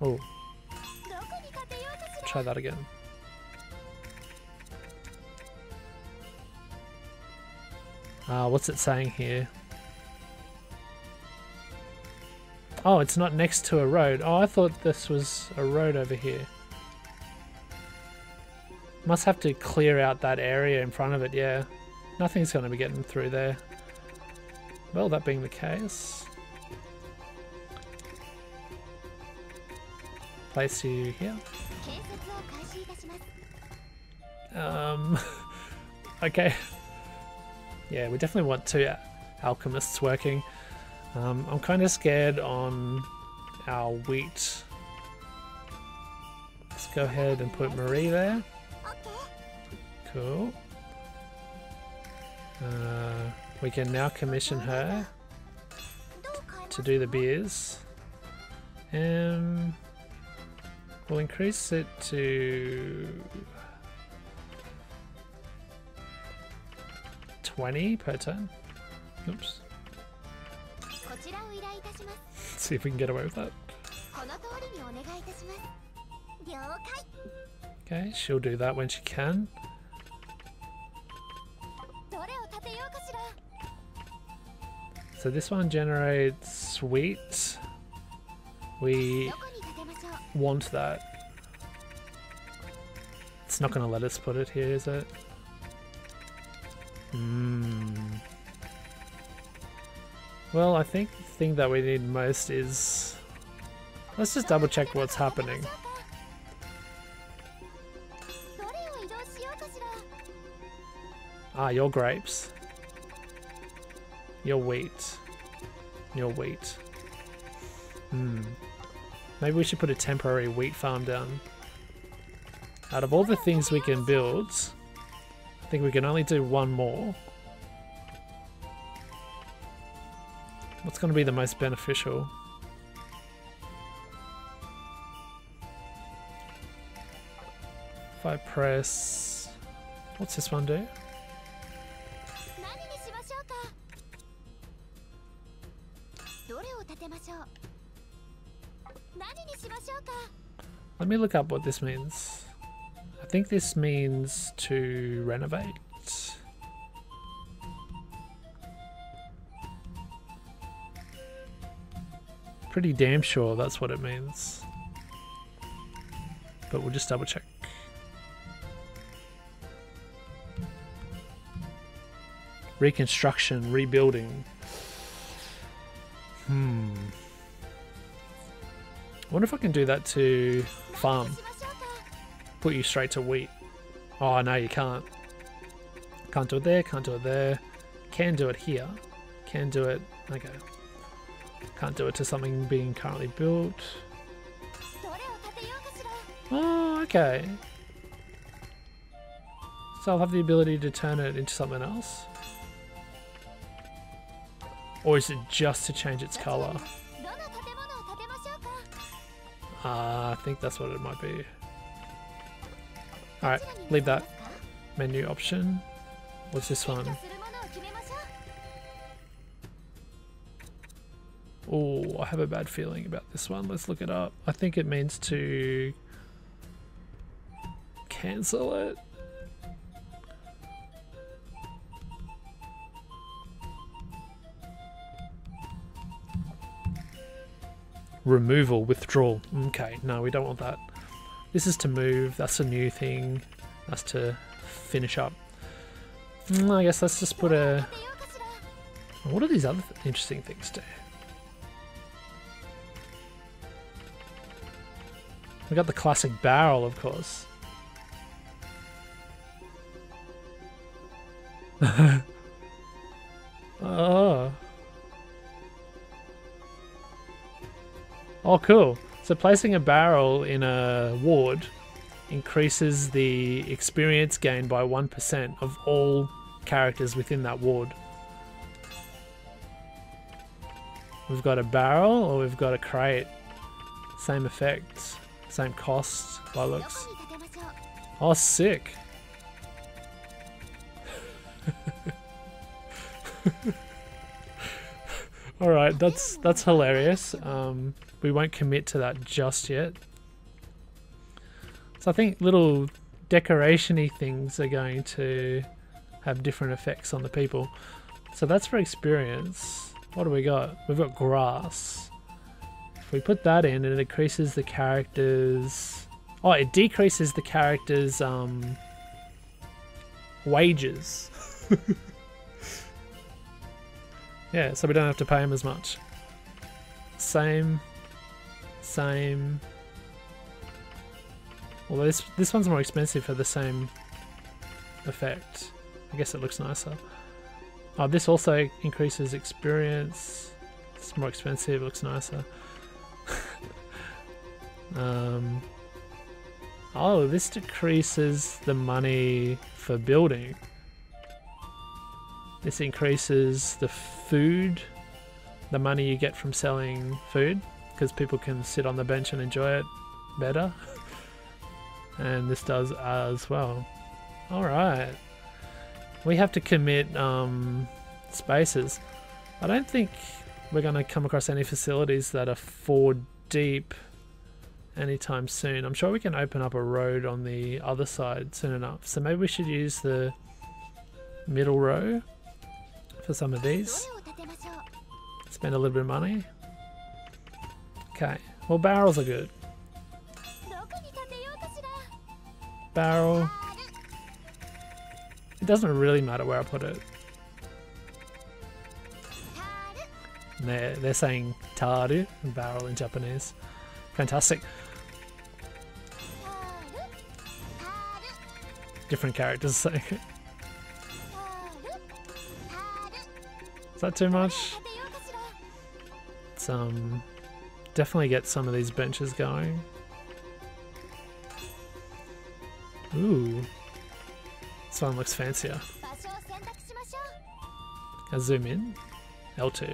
Oh. Try that again. What's it saying here? Oh, it's not next to a road. Oh, I thought this was a road over here. Must have to clear out that area in front of it, yeah. Nothing's going to be getting through there. Well, that being the case, place you here. Okay. Yeah, we definitely want 2 alchemists working. I'm kind of scared on our wheat. Let's go ahead and put Marie there. Cool. We can now commission her to do the beers. We'll increase it to 20 per turn. Oops. Let's see if we can get away with that. Okay, she'll do that when she can. So this one generates wheat. We want that. It's not going to let us put it here, is it? Well, I think the thing that we need most is... Let's just double check what's happening. Ah, your grapes. Your wheat. Your wheat. Maybe we should put a temporary wheat farm down. Out of all the things we can build, I think we can only do one more. What's going to be the most beneficial? If I press... What's this one do? Let me look up what this means. I think this means to renovate. Pretty damn sure that's what it means. But we'll just double check. Reconstruction, rebuilding. I wonder if I can do that to farm. Put you straight to wheat. Oh no, you can't. Can't do it there, can't do it there. Can do it here. Can do it... Okay. Can't do it to something being currently built. Oh, okay. So I'll have the ability to turn it into something else? Or is it just to change its color? I think that's what it might be. Alright, leave that. Menu option. What's this one? Oh, I have a bad feeling about this one. Let's look it up. I think it means to cancel it. Removal, withdrawal. Okay, no, we don't want that. This is to move. That's a new thing. That's to finish up. I guess let's just put a... What do these other interesting things do? We got the classic barrel, of course. Oh. Oh, cool. So placing a barrel in a ward increases the experience gain by 1% of all characters within that ward. We've got a barrel or we've got a crate. Same effect, same cost by looks. Oh, sick. Alright, that's hilarious. We won't commit to that just yet. So I think little decoration-y things are going to have different effects on the people. So that's for experience. What do we got? We've got grass. If we put that in, it increases the characters... Oh, it decreases the characters' wages. Yeah, so we don't have to pay him as much. Same. Although this one's more expensive for the same effect. I guess it looks nicer. Oh, this also increases experience. It's more expensive, it looks nicer. Oh, this decreases the money for building. This increases the food, the money you get from selling food, because people can sit on the bench and enjoy it better. And this does as well. Alright. We have to commit spaces. I don't think we're going to come across any facilities that are 4 deep anytime soon. I'm sure we can open up a road on the other side soon enough. So maybe we should use the middle row for some of these. Spend a little bit of money. Okay, well, barrels are good. Barrel. It doesn't really matter where I put it. They're saying taru, barrel in Japanese. Fantastic. Different characters saying it. Is that too much? Let's definitely get some of these benches going. Ooh. This one looks fancier. I'll zoom in. L2.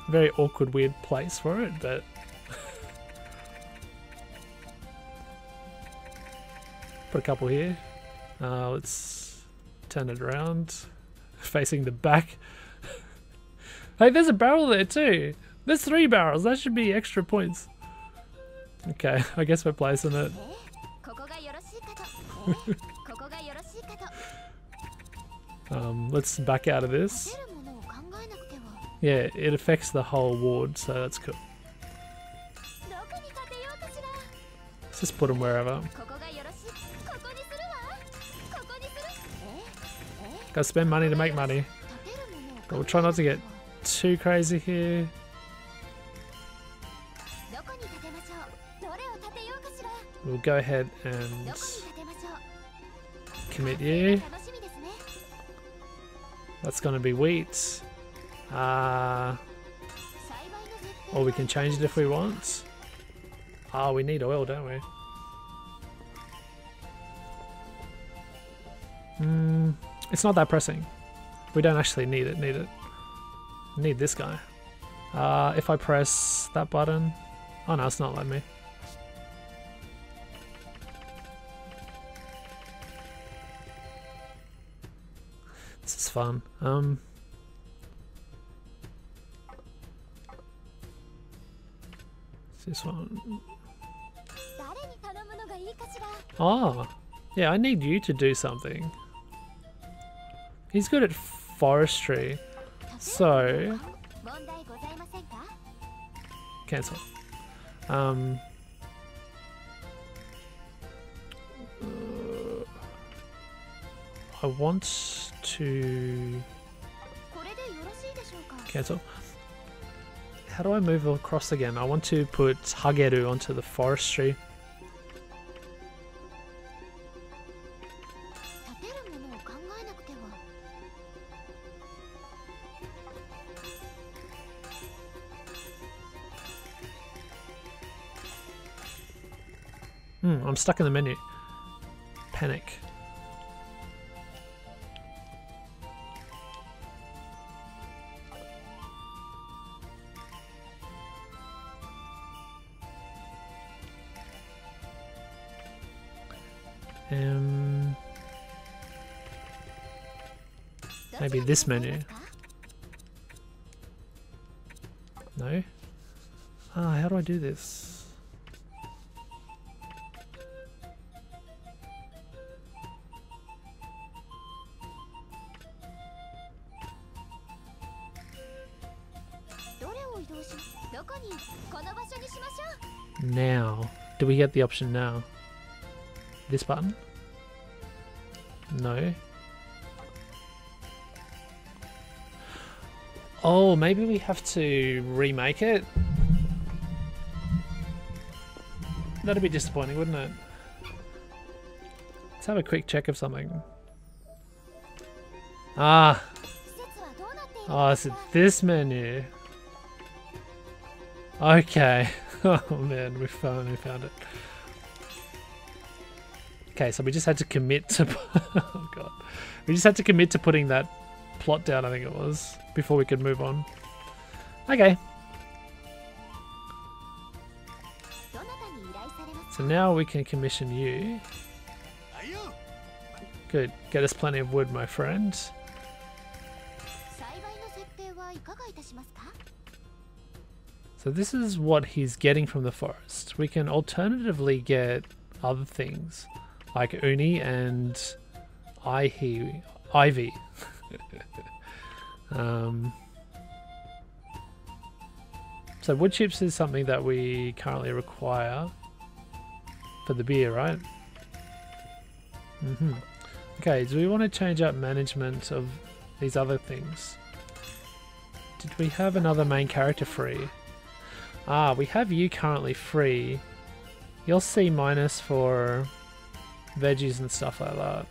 Very awkward, weird place for it, but put a couple here. Let's turn it around, facing the back. Hey, there's a barrel there too. There's 3 barrels. That should be extra points. Okay, I guess we're placing it. Let's back out of this. Yeah, it affects the whole ward, so that's cool. Let's just put them wherever. Gotta spend money to make money. But we'll try not to get too crazy here. We'll go ahead and commit you. That's gonna be wheat. Or we can change it if we want. Oh, we need oil, don't we? It's not that pressing. We don't actually need it. Need this guy. If I press that button... Oh no, it's not letting me. This is fun. This one. Oh, yeah, I need you to do something. He's good at forestry, so cancel. I want to cancel. How do I move across again? I want to put Hageru onto the forestry. I'm stuck in the menu. Panic. Maybe this menu. No? Ah, how do I do this? Now. Do we get the option now? This button? No. Oh, maybe we have to remake it? That'd be disappointing, wouldn't it? Let's have a quick check of something. Ah! Oh, it's this menu. Okay. Oh man, we finally found it. Okay, so we just had to commit to... oh god. We just had to commit to putting that plot down, I think it was, before we could move on. Okay. So now we can commission you. Good. Get us plenty of wood, my friend. So this is what he's getting from the forest. We can alternatively get other things, like uni and ivy. So wood chips is something that we currently require for the beer, right? Okay, do we want to change up management of these other things? Did we have another main character free? Ah, we have you currently free. You'll C- for veggies and stuff like that.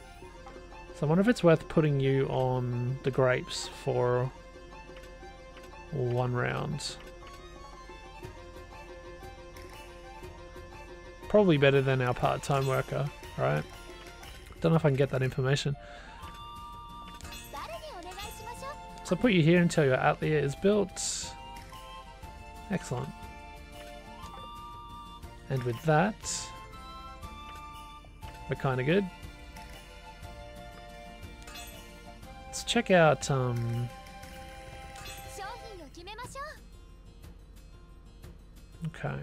So I wonder if it's worth putting you on the grapes for 1 round. Probably better than our part-time worker, right? Don't know if I can get that information. So put you here until your Atelier is built. Excellent. And with that, we're kind of good. Let's check out okay.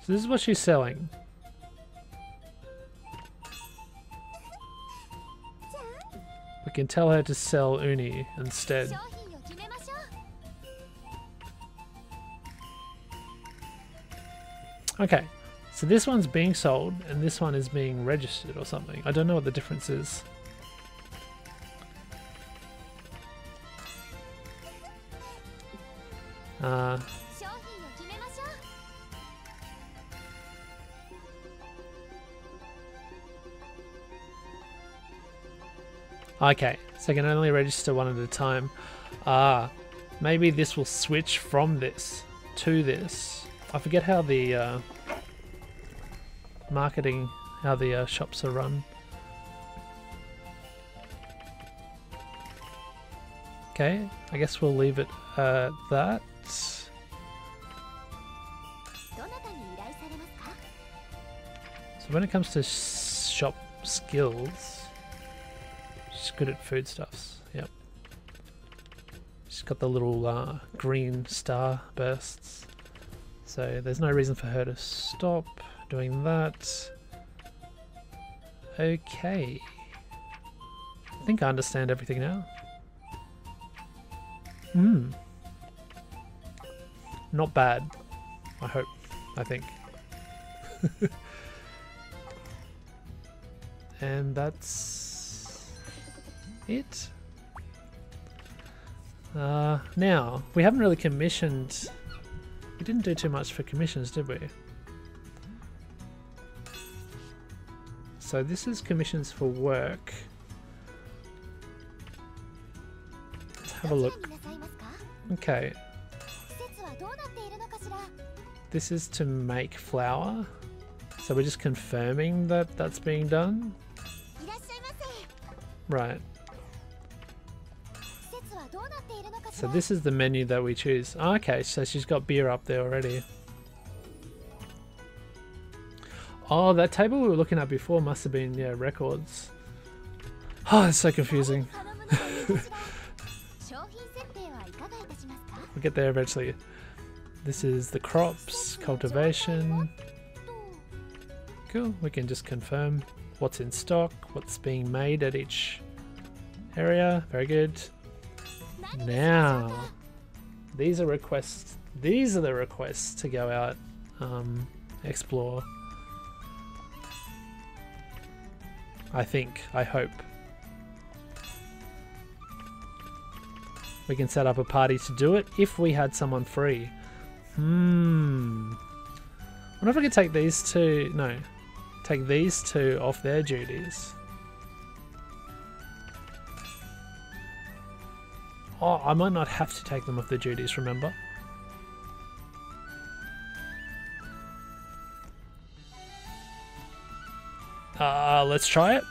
So this is what she's selling. We can tell her to sell uni instead. Okay, so this one's being sold and this one is being registered or something. I don't know what the difference is. Okay, so I can only register one at a time. Maybe this will switch from this to this. I forget how the marketing, how the shops are run. Okay, I guess we'll leave it at that. So when it comes to shop skills, she's good at foodstuffs. Yep. She's got the little green star bursts. So there's no reason for her to stop doing that. Okay. I think I understand everything now. Not bad. I hope. I think. And that's it. Now, we haven't really commissioned... We didn't do too much for commissions, did we? So this is commissions for work. Let's have a look. Okay. This is to make flour. So we're just confirming that that's being done. Right. So this is the menu that we choose. Oh, okay, so she's got beer up there already. Oh, that table we were looking at before must have been, yeah, records. Oh, it's so confusing. We'll get there eventually. This is the crops, cultivation. Cool, we can just confirm what's in stock, what's being made at each area. Very good. Now, these are requests. These are the requests to go out, explore. I think, I hope. We can set up a party to do it if we had someone free. I wonder if I could take these two, no, take these two off their duties. Oh, I might not have to take them off their duties, remember? Let's try it.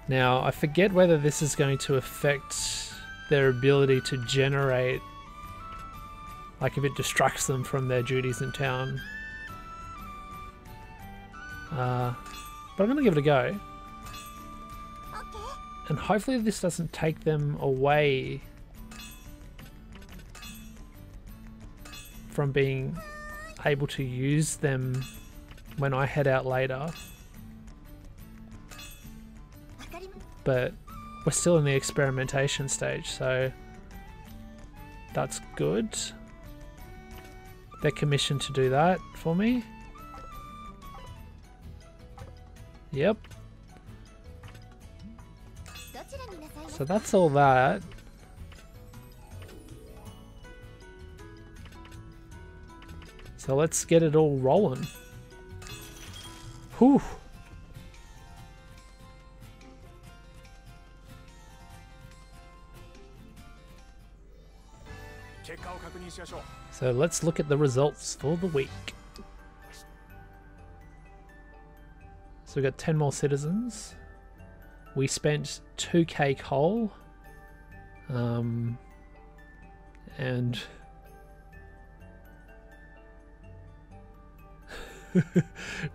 Now, I forget whether this is going to affect their ability to generate, like if it distracts them from their duties in town. But I'm going to give it a go. And hopefully this doesn't take them away from being able to use them when I head out later. But we're still in the experimentation stage, so that's good. They're commissioned to do that for me. Yep. So that's all that. So let's get it all rolling. Whew. So let's look at the results for the week. So we've got 10 more citizens. We spent 2k coal. And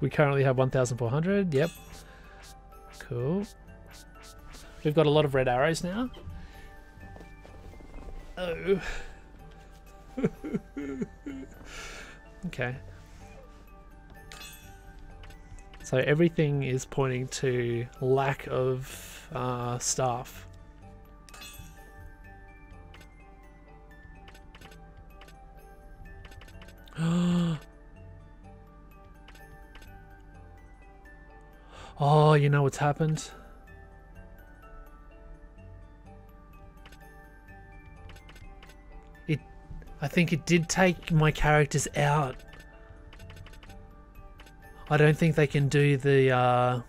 we currently have 1,400. Yep. Cool. We've got a lot of red arrows now. Oh. Okay. So everything is pointing to lack of staff. Oh, you know what's happened? I think it did take my characters out. I don't think they can do the...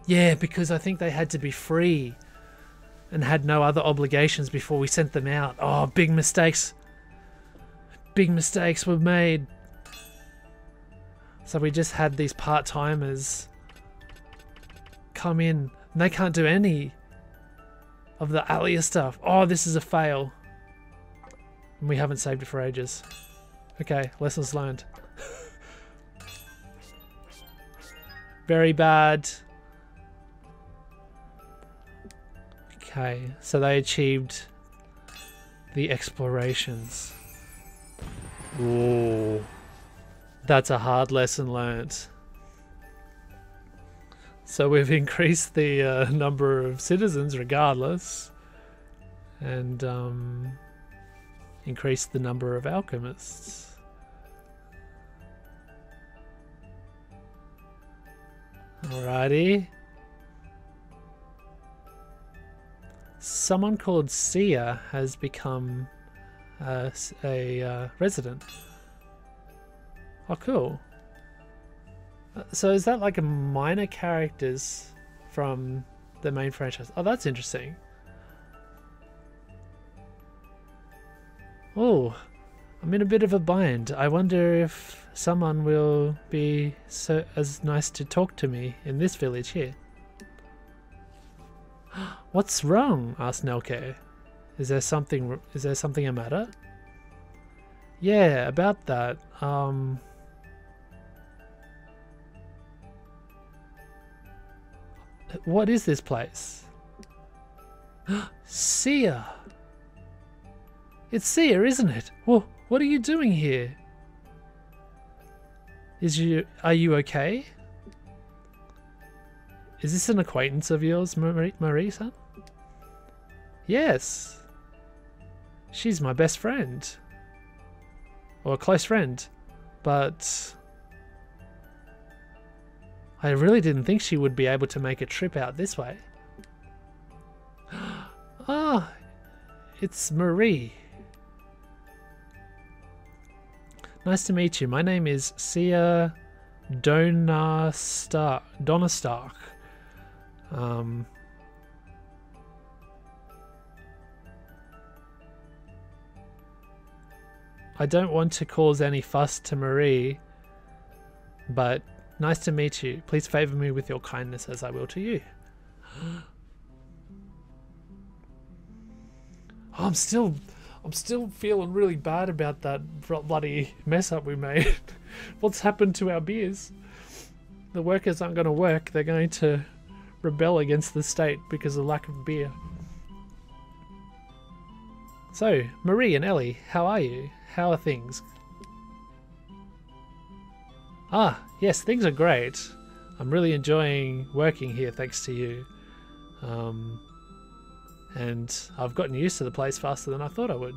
yeah, because I think they had to be free and had no other obligations before we sent them out. Oh, big mistakes. Big mistakes were made. So we just had these part-timers come in and they can't do any of the Atelier stuff. Oh, this is a fail. We haven't saved it for ages. Okay, lessons learned. Very bad. Okay, so they achieved the explorations. Ooh, that's a hard lesson learnt. So we've increased the number of citizens regardless, and increased the number of alchemists. Alrighty. Someone called Sia has become a resident. Oh, cool. So is that like a minor characters from the main franchise? Oh, that's interesting. Oh, I'm in a bit of a bind. I wonder if someone will be as nice to talk to me in this village here. What's wrong? Asked Nelke. Is there something a matter? Yeah, about that. What is this place? Sia! It's Sia, isn't it? Well, what are you doing here? Are you okay? Is this an acquaintance of yours, Marie-san? Yes. She's my best friend. Or a close friend. But I really didn't think she would be able to make a trip out this way. Ah, it's Marie. Nice to meet you. My name is Sia Donna Stark. I don't want to cause any fuss to Marie, but nice to meet you. Please favor me with your kindness as I will to you. Oh, I'm still feeling really bad about that bloody mess up we made. What's happened to our beers? The workers aren't going to work. They're going to rebel against the state because of lack of beer. So, Marie and Elie, how are you? How are things? Ah, yes, things are great. I'm really enjoying working here thanks to you. And I've gotten used to the place faster than I thought I would.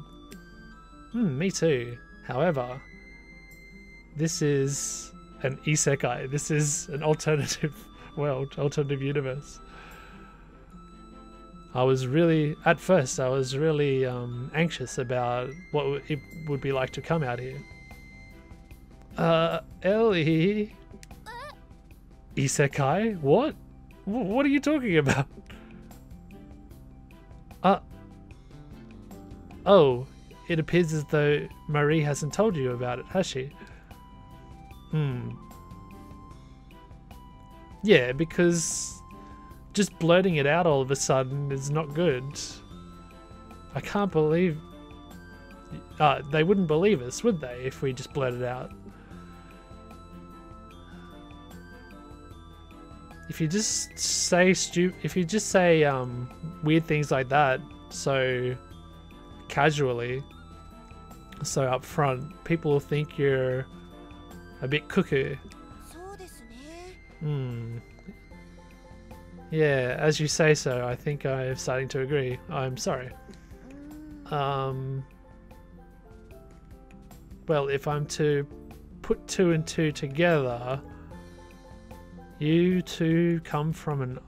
Me too. However, this is an isekai. This is an alternative world, alternative universe. At first I was really anxious about what it would be like to come out here. Elie? Isekai? What? What are you talking about? Oh, it appears as though Marie hasn't told you about it, has she? Yeah, because just blurting it out all of a sudden is not good. I can't believe... they wouldn't believe us, would they, if we just blurted it out? If you just say weird things like that so casually, so up front, people will think you're a bit cuckoo. Yeah, as you say so, I think I'm starting to agree. I'm sorry. Well, if I'm to put two and two together, you two come from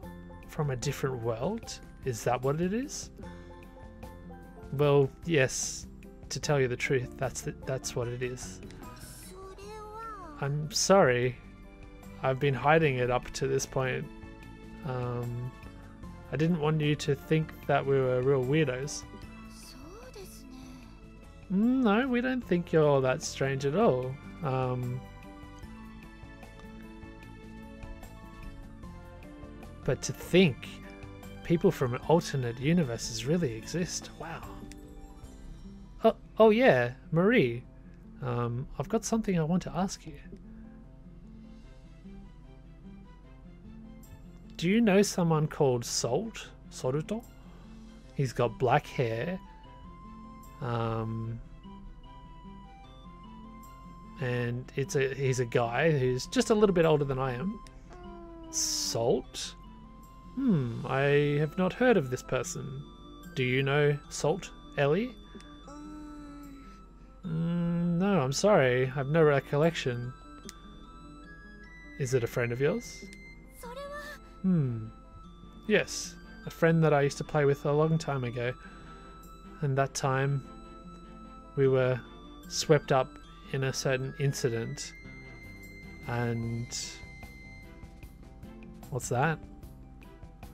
a different world? Is that what it is? Well, yes. To tell you the truth, that's what it is. I'm sorry. I've been hiding it up to this point. I didn't want you to think that we were real weirdos. No, we don't think you're that strange at all. But to think people from alternate universes really exist. Wow. Oh yeah, Marie. I've got something I want to ask you. Do you know someone called Salt? Soruto? He's got black hair. And he's a guy who's just a little bit older than I am. Salt? I have not heard of this person. Do you know Salt, Elie? No, I'm sorry. I have no recollection. Is it a friend of yours? Yes, a friend that I used to play with a long time ago. And that time we were swept up in a certain incident. And what's that?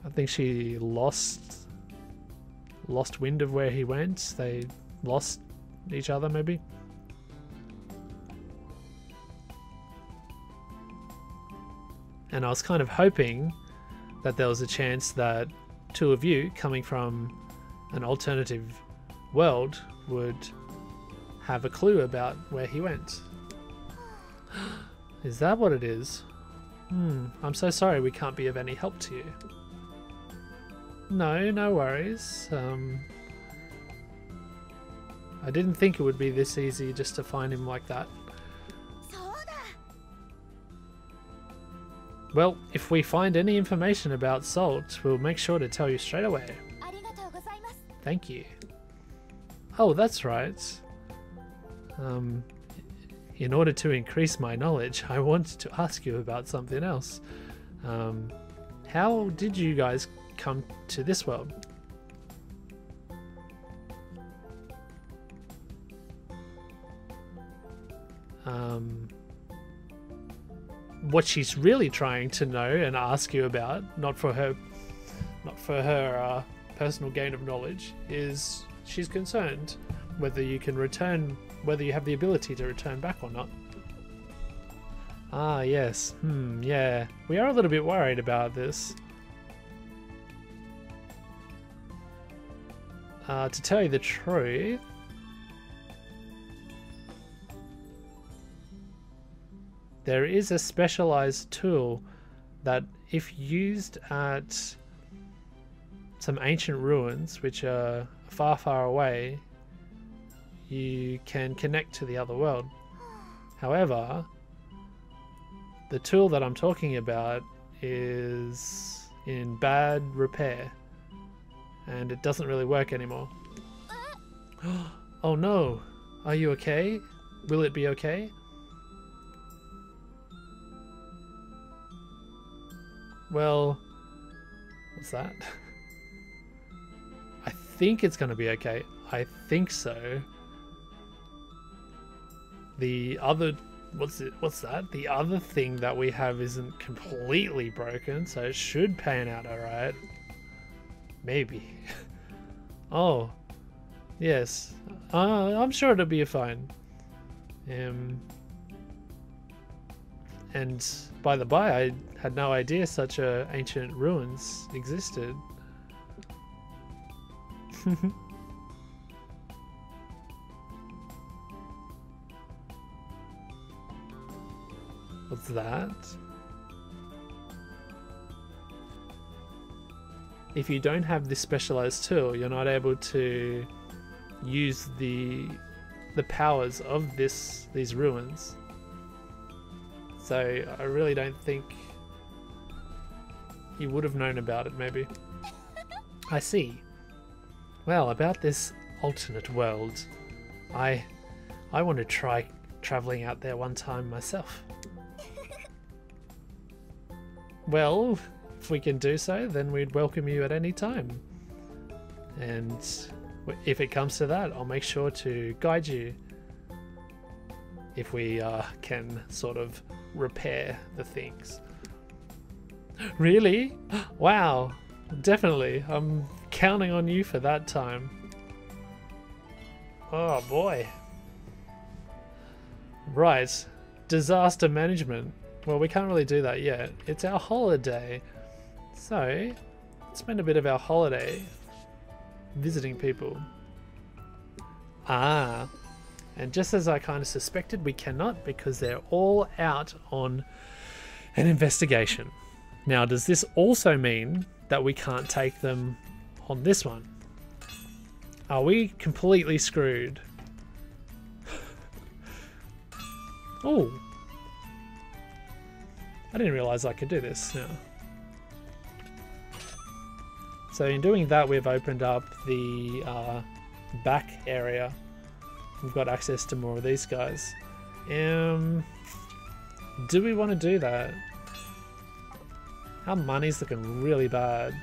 I think she lost wind of where he went. They lost each other, maybe. And I was kind of hoping that there was a chance that two of you coming from an alternative world would have a clue about where he went. Is that what it is? I'm so sorry we can't be of any help to you. No worries. I didn't think it would be this easy just to find him like that. Well, if we find any information about Salt, we'll make sure to tell you straight away. Thank you. Oh, that's right. In order to increase my knowledge, I wanted to ask you about something else. How did you guys come to this world? What she's really trying to know and ask you about, not for her personal gain of knowledge, is she's concerned whether you can return, whether you have the ability to return back or not. Ah, yes. Yeah. We are a little bit worried about this. To tell you the truth, there is a specialized tool that, if used at some ancient ruins which are far away, you can connect to the other world. However, the tool that I'm talking about is in bad repair and it doesn't really work anymore. Oh no! Are you okay? Will it be okay? Well, what's that? I think it's gonna be okay. I think so. The other, what's that? The other thing that we have isn't completely broken, so it should pan out alright. Maybe. Oh, yes. I'm sure it'll be fine. And by the by, I had no idea such ancient ruins existed. What's that? If you don't have this specialized tool, you're not able to use the powers of these ruins. So I really don't think you would have known about it, maybe. I see. Well, about this alternate world, I want to try traveling out there one time myself. Well, if we can do so, then we'd welcome you at any time. And if it comes to that, I'll make sure to guide you if we can sort of repair the things. Really? Wow, definitely. I'm counting on you for that time. Oh boy. Right, disaster management. Well, we can't really do that yet. It's our holiday. So, let's spend a bit of our holiday visiting people. Ah, And just as I kind of suspected, we cannot because they're all out on an investigation. Now, does this also mean that we can't take them on this one? Are we completely screwed? Oh, I didn't realize I could do this now. So in doing that, we've opened up the back area. We've got access to more of these guys. Do we want to do that? Our money's looking really bad.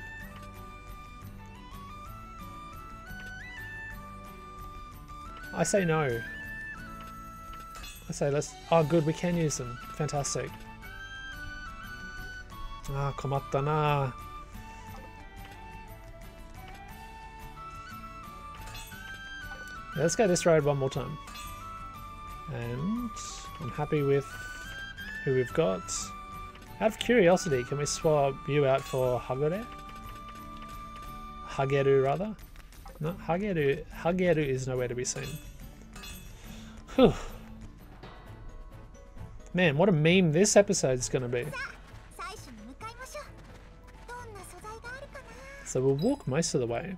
I say no. I say let's... Oh good, we can use them. Fantastic. Ah, komatta na. Yeah, let's go this road one more time. And I'm happy with who we've got. Out of curiosity, can we swap you out for Hagere? Hageru rather? No, Hageru. Hageru is nowhere to be seen. Whew. Man, what a meme this episode is going to be. So we'll walk most of the way.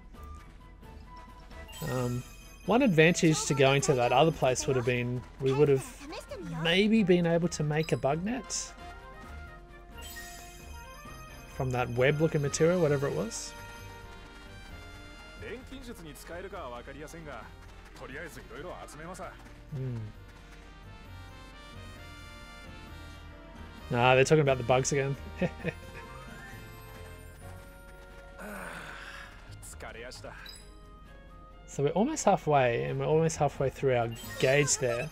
One advantage to going to that other place would have been we would have maybe been able to make a bug net from that web looking material, whatever it was. Nah, they're talking about the bugs again. So we're almost halfway, and we're almost halfway through our gauge there.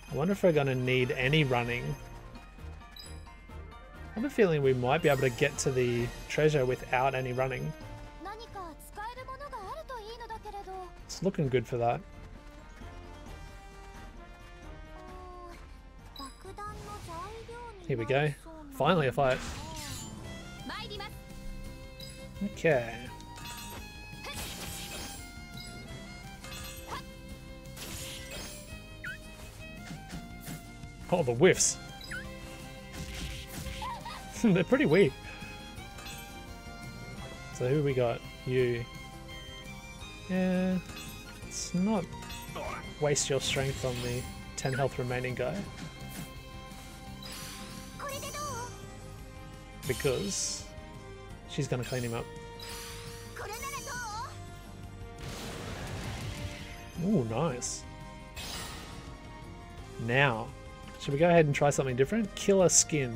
I wonder if we're going to need any running. I have a feeling we might be able to get to the treasure without any running. It's looking good for that. Here we go. Finally a fight. Okay. Oh, the whiffs. They're pretty weak. So who we got? You. Yeah. Let's not waste your strength on the 10 health remaining guy. Because she's gonna clean him up. Ooh, nice. Now, should we go ahead and try something different? Killer skin.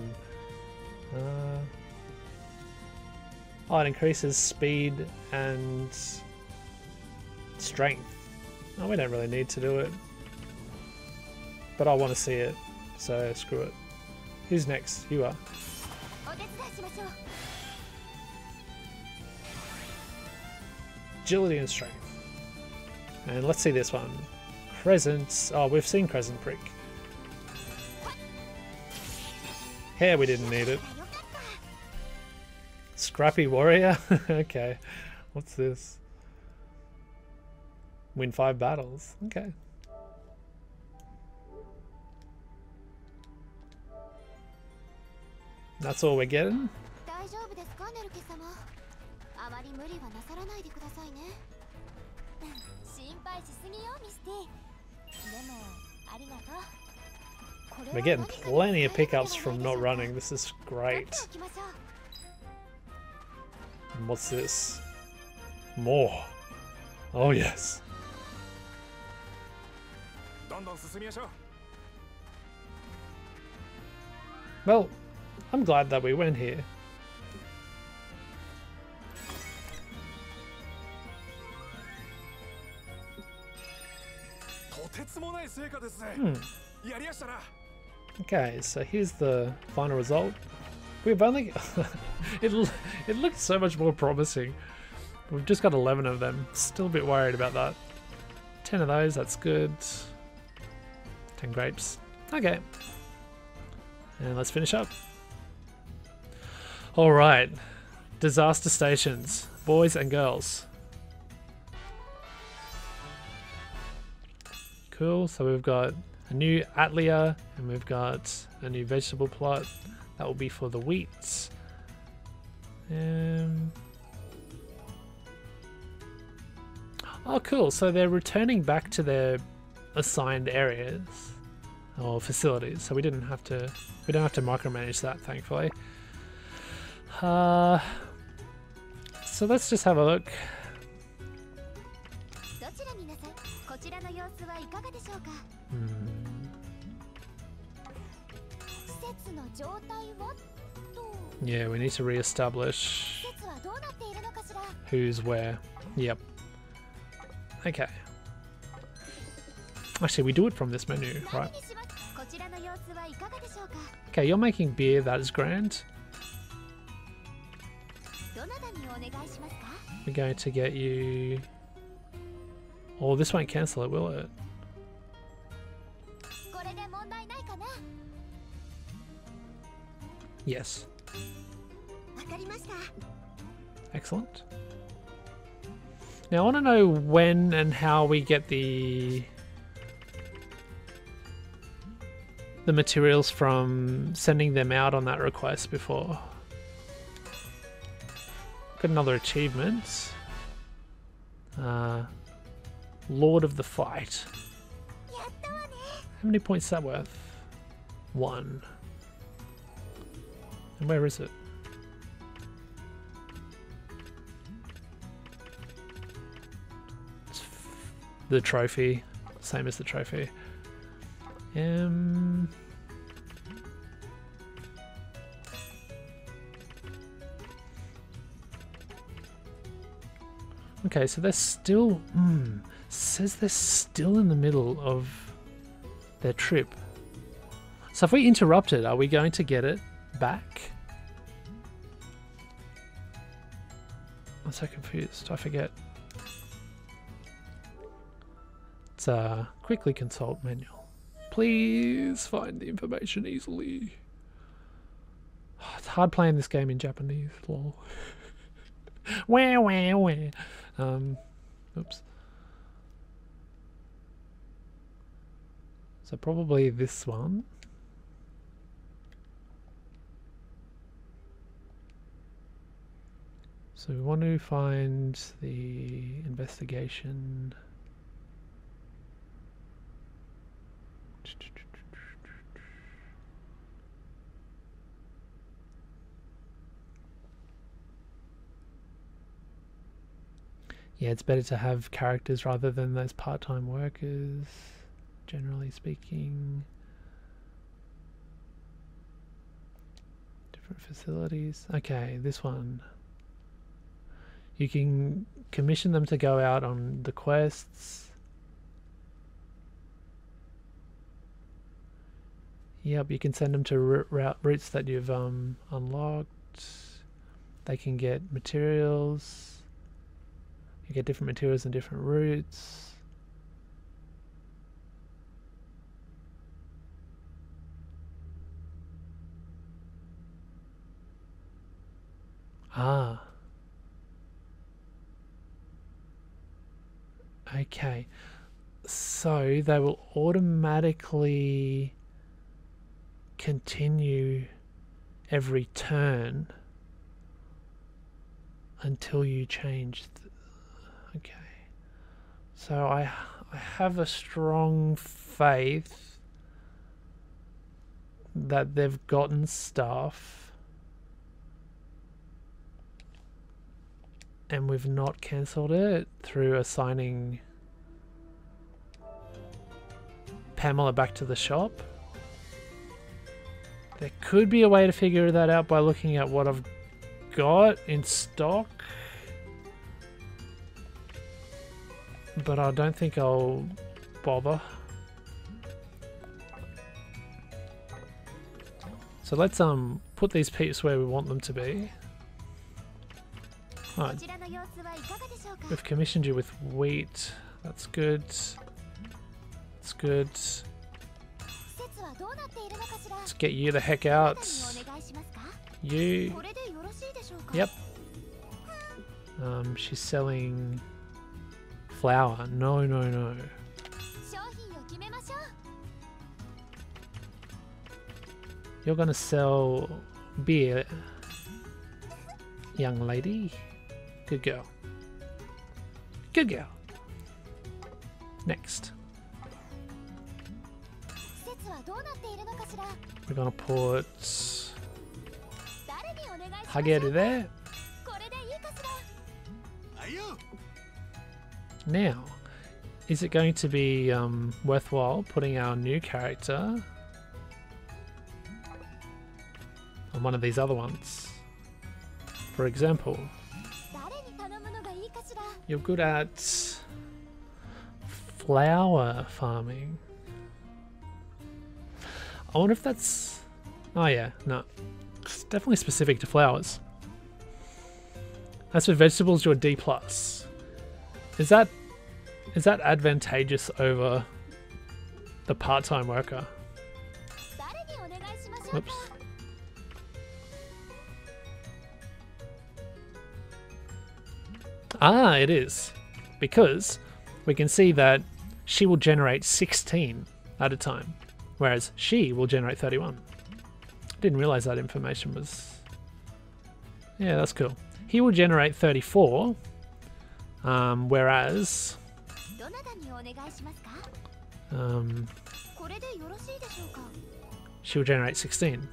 Oh, it increases speed and strength. Oh, we don't really need to do it. But I want to see it, so screw it. Who's next? You are. Agility and strength. And let's see this one. Crescent. Oh, we've seen Crescent Prick. Hair, we didn't need it. Scrappy Warrior? Okay. What's this? Win 5 battles. Okay. That's all we're getting? We're getting plenty of pickups from not running. This is great. And what's this? More. Oh yes. Well, I'm glad that we went here. Okay, so here's the final result. We've only... it looked so much more promising. We've just got 11 of them. Still a bit worried about that. 10 of those, that's good. 10 grapes. Okay. And let's finish up. Alright. Disaster stations. Boys and girls. Cool. So we've got a new Atelier and we've got a new vegetable plot. That will be for the wheats. Oh, cool. So they're returning back to their assigned areas or facilities. So we don't have to micromanage that, thankfully. So let's just have a look. Yeah, we need to re-establish who's where. Yep. Okay. Actually, we do it from this menu, right? Okay, you're making beer. That is grand. We're going to get you... Oh, this won't cancel it, will it? Yes. Excellent. Now I want to know when and how we get the materials from sending them out on that request before. Got another achievement. Lord of the Fight. How many points is that worth? 1. And where is it? It's the trophy. Same as the trophy. Okay, so they're still... says they're still in the middle of their trip. So if we interrupt it, are we going to get it back? I'm so confused. I forget. It's quickly consult manual. Please find the information easily. Oh, it's hard playing this game in Japanese. Lol. Wah, wah, wah. Oops. So probably this one. So we want to find the investigation. Yeah, it's better to have characters rather than those part-time workers, generally speaking. Different facilities. Okay, this one. You can commission them to go out on the quests. Yep, you can send them to routes that you've unlocked. They can get materials. You get different materials and different routes. Ah. Okay. So they will automatically continue every turn until you change. Okay. So I have a strong faith that they've gotten stuff and we've not cancelled it through assigning Pamela back to the shop. There could be a way to figure that out by looking at what I've got in stock, but I don't think I'll bother. So let's put these peeps where we want them to be. Right. We've commissioned you with wheat. That's good. That's good. Let's get you the heck out. You. Yep. She's selling flour. No, no, no. You're gonna sell beer, young lady. Good girl. Good girl. Next. We're gonna put Hageru there. Now, is it going to be worthwhile putting our new character on one of these other ones? For example, you're good at flower farming. I wonder if that's... Oh yeah, no. It's definitely specific to flowers. As for vegetables, you're D+. Is that advantageous over the part-time worker? Whoops. Ah, it is. Because we can see that she will generate 16 at a time, whereas she will generate 31. I didn't realize that information was... Yeah, that's cool. He will generate 34, whereas... she will generate 16.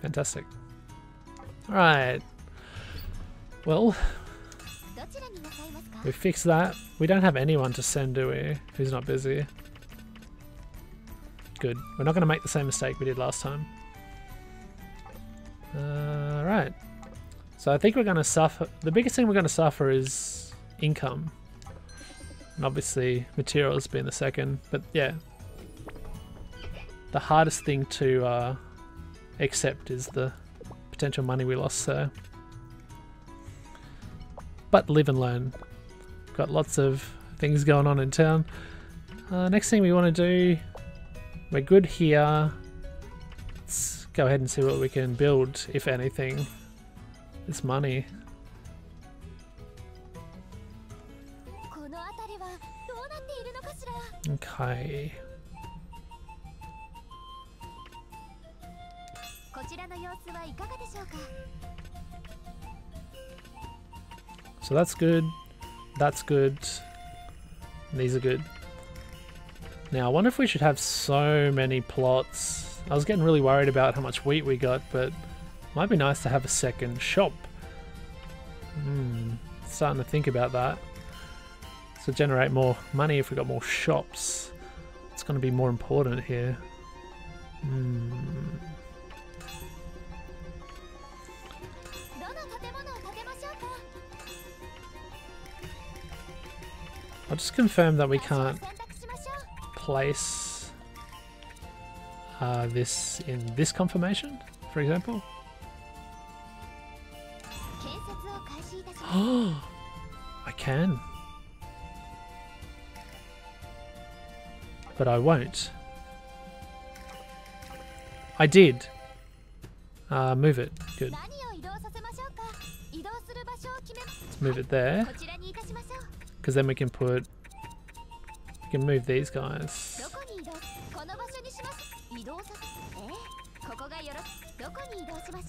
Fantastic. Alright. Well, we fixed that. We don't have anyone to send, do we? Who's not busy. Good. We're not going to make the same mistake we did last time. Right. So I think we're going to suffer. The biggest thing we're going to suffer is income. And obviously materials being the second. But yeah. The hardest thing to accept is the potential money we lost there. But live and learn. Got lots of things going on in town. Next thing we want to do, we're good here. Let's go ahead and see what we can build, if anything. This money. Okay. So that's good. That's good. These are good. Now I wonder if we should have so many plots. I was getting really worried about how much wheat we got, but it might be nice to have a second shop. Starting to think about that. So generate more money if we got more shops. It's going to be more important here. I'll just confirm that we can't place this in this confirmation, for example. Oh, I can. But I won't. I did. Move it. Good. Let's move it there. Because then we can move these guys.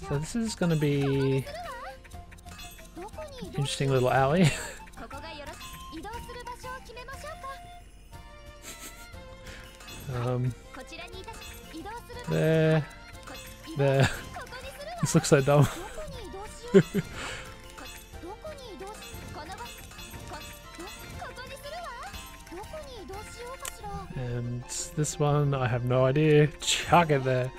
So this is going to be interesting little alley. There. This looks so dumb. And this one, I have no idea. Chuck it there.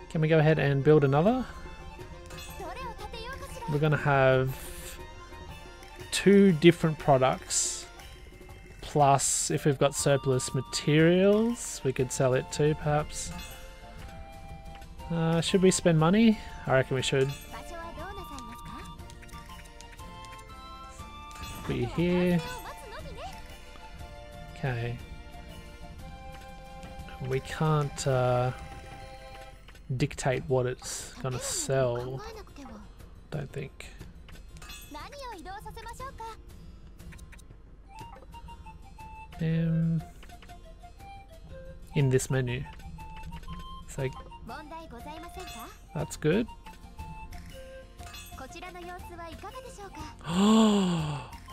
Can we go ahead and build another? We're going to have 2 different products. Plus, if we've got surplus materials, we could sell it too, perhaps. Should we spend money? I reckon we should. Put you here. Okay. We can't dictate what it's gonna sell. Don't think. In this menu. So 問題ございませんか？ that's good. こちらの様子はいかがでしょうか？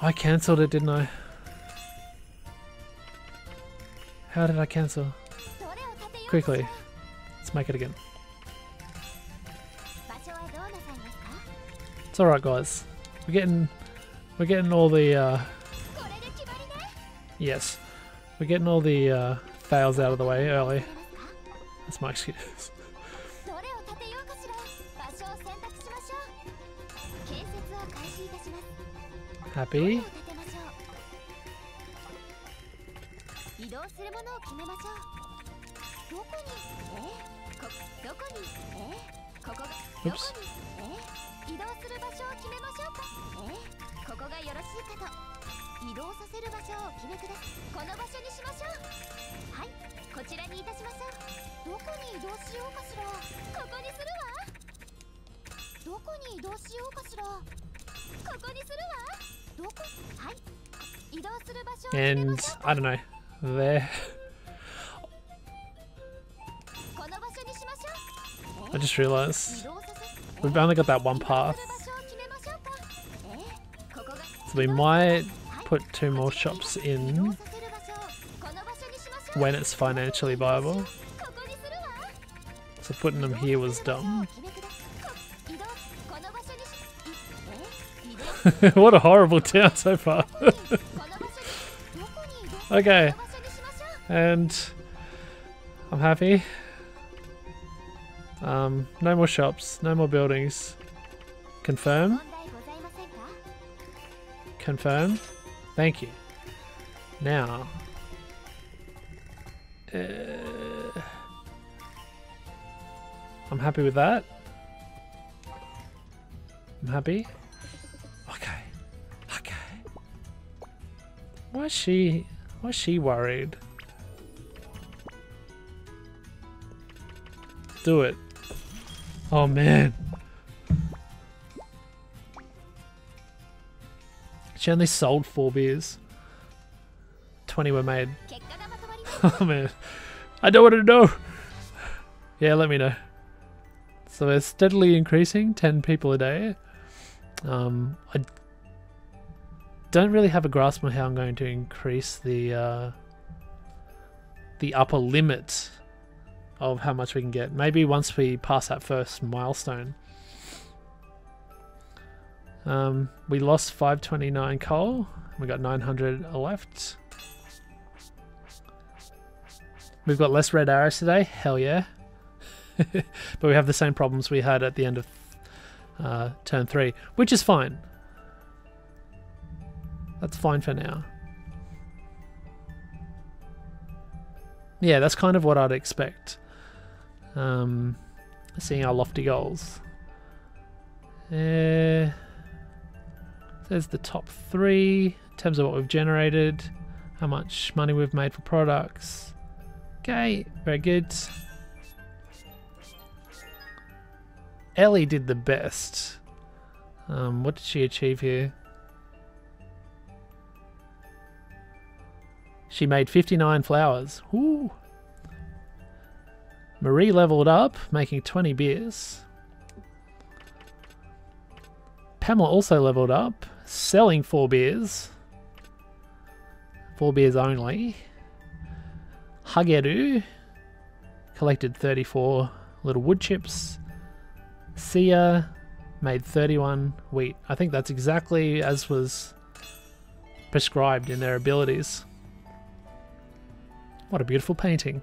I cancelled it, didn't I? How did I cancel? どれを立てようかしら？ Quickly. Let's make it again. 場所はどうなさいますか？ It's alright, guys. We're getting all the, これで決まりね。 yes. We're getting all the, fails out of the way early. くれますか？ That's my excuse. どれを立てようかしら？場所を選択しましょう。建設を開始いたします。どれ Happy? を立てましょう。移動するものを決めましょう。どこに？どこに？ここがどこ Oops. に？移動する場所を決めましょうか。ここがよろしいかと。移動させる場所をお決めください。この場所にしましょう。はい、こちらにいたしましょう。どこに移動しようかしら。ここにするわ。どこに移動しようかしら。ここにするわ。どこ？はい。移動する場所を決め And ましょう。 I don't know. There. この場所にしましょう。 I just realized 移動させ。 we've only got that one 移動 path. する場所を決めましょうか。ここが So we might put 2 more shops 移動 in させる場所をこの場所にしましょう。 when it's financially viable. ここにするわ。 So putting them here was 移動 dumb. 移動この場所にし移動 What a horrible town so far. この場所にどこに移動 Okay. この場所にしましょう。 And I'm happy. No more shops, no more buildings. Confirm. 問題ございませんか？ Confirm. Thank you. Now. I'm happy with that. I'm happy. Okay. Okay. Why is she worried? Do it. Oh man. She only sold 4 beers. 20 were made. 結果がまとまりました。 Oh man. I don't want to know. Yeah, let me know. So it's steadily increasing, 10 people a day. I don't really have a grasp on how I'm going to increase the upper limit of how much we can get. Maybe once we pass that first milestone. We lost 529 coal. We got 900 left. We've got less red arrows today. Hell yeah. But we have the same problems we had at the end of turn 3, which is fine. That's fine for now. Yeah, that's kind of what I'd expect. Seeing our lofty goals. There's the top 3 in terms of what we've generated, how much money we've made for products. Okay, very good. Elie did the best. What did she achieve here? She made 59 flowers. Ooh. Marie leveled up, making 20 beers. Pamela also leveled up, selling 4 beers. 4 beers only. Hageru collected 34 little wood chips. Sia made 31 wheat. I think that's exactly as was prescribed in their abilities. What a beautiful painting.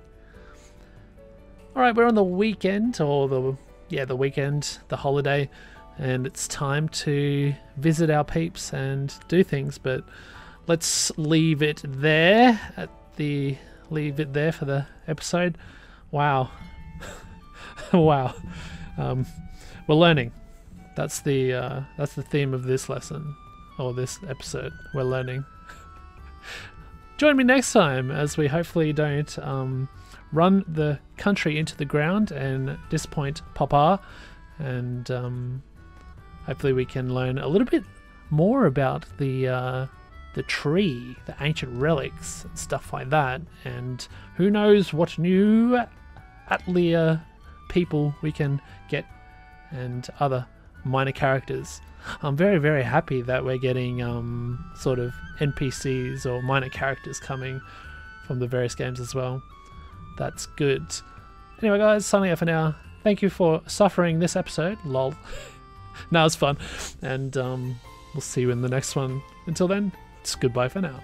Alright, we're on the weekend, or the weekend, the holiday, and it's time to visit our peeps and do things, but let's leave it there leave it there for the episode. Wow. Wow. We're learning. That's the theme of this lesson, or this episode. We're learning. Join me next time as we hopefully don't run the country into the ground and disappoint Papa, and hopefully we can learn a little bit more about the the tree, the ancient relics, and stuff like that. And who knows what new Atelier people we can get and other minor characters. I'm very, very happy that we're getting sort of NPCs or minor characters coming from the various games as well. That's good. Anyway guys, signing out for now. Thank you for suffering this episode. Lol. Now it's fun. And we'll see you in the next one. Until then, it's goodbye for now.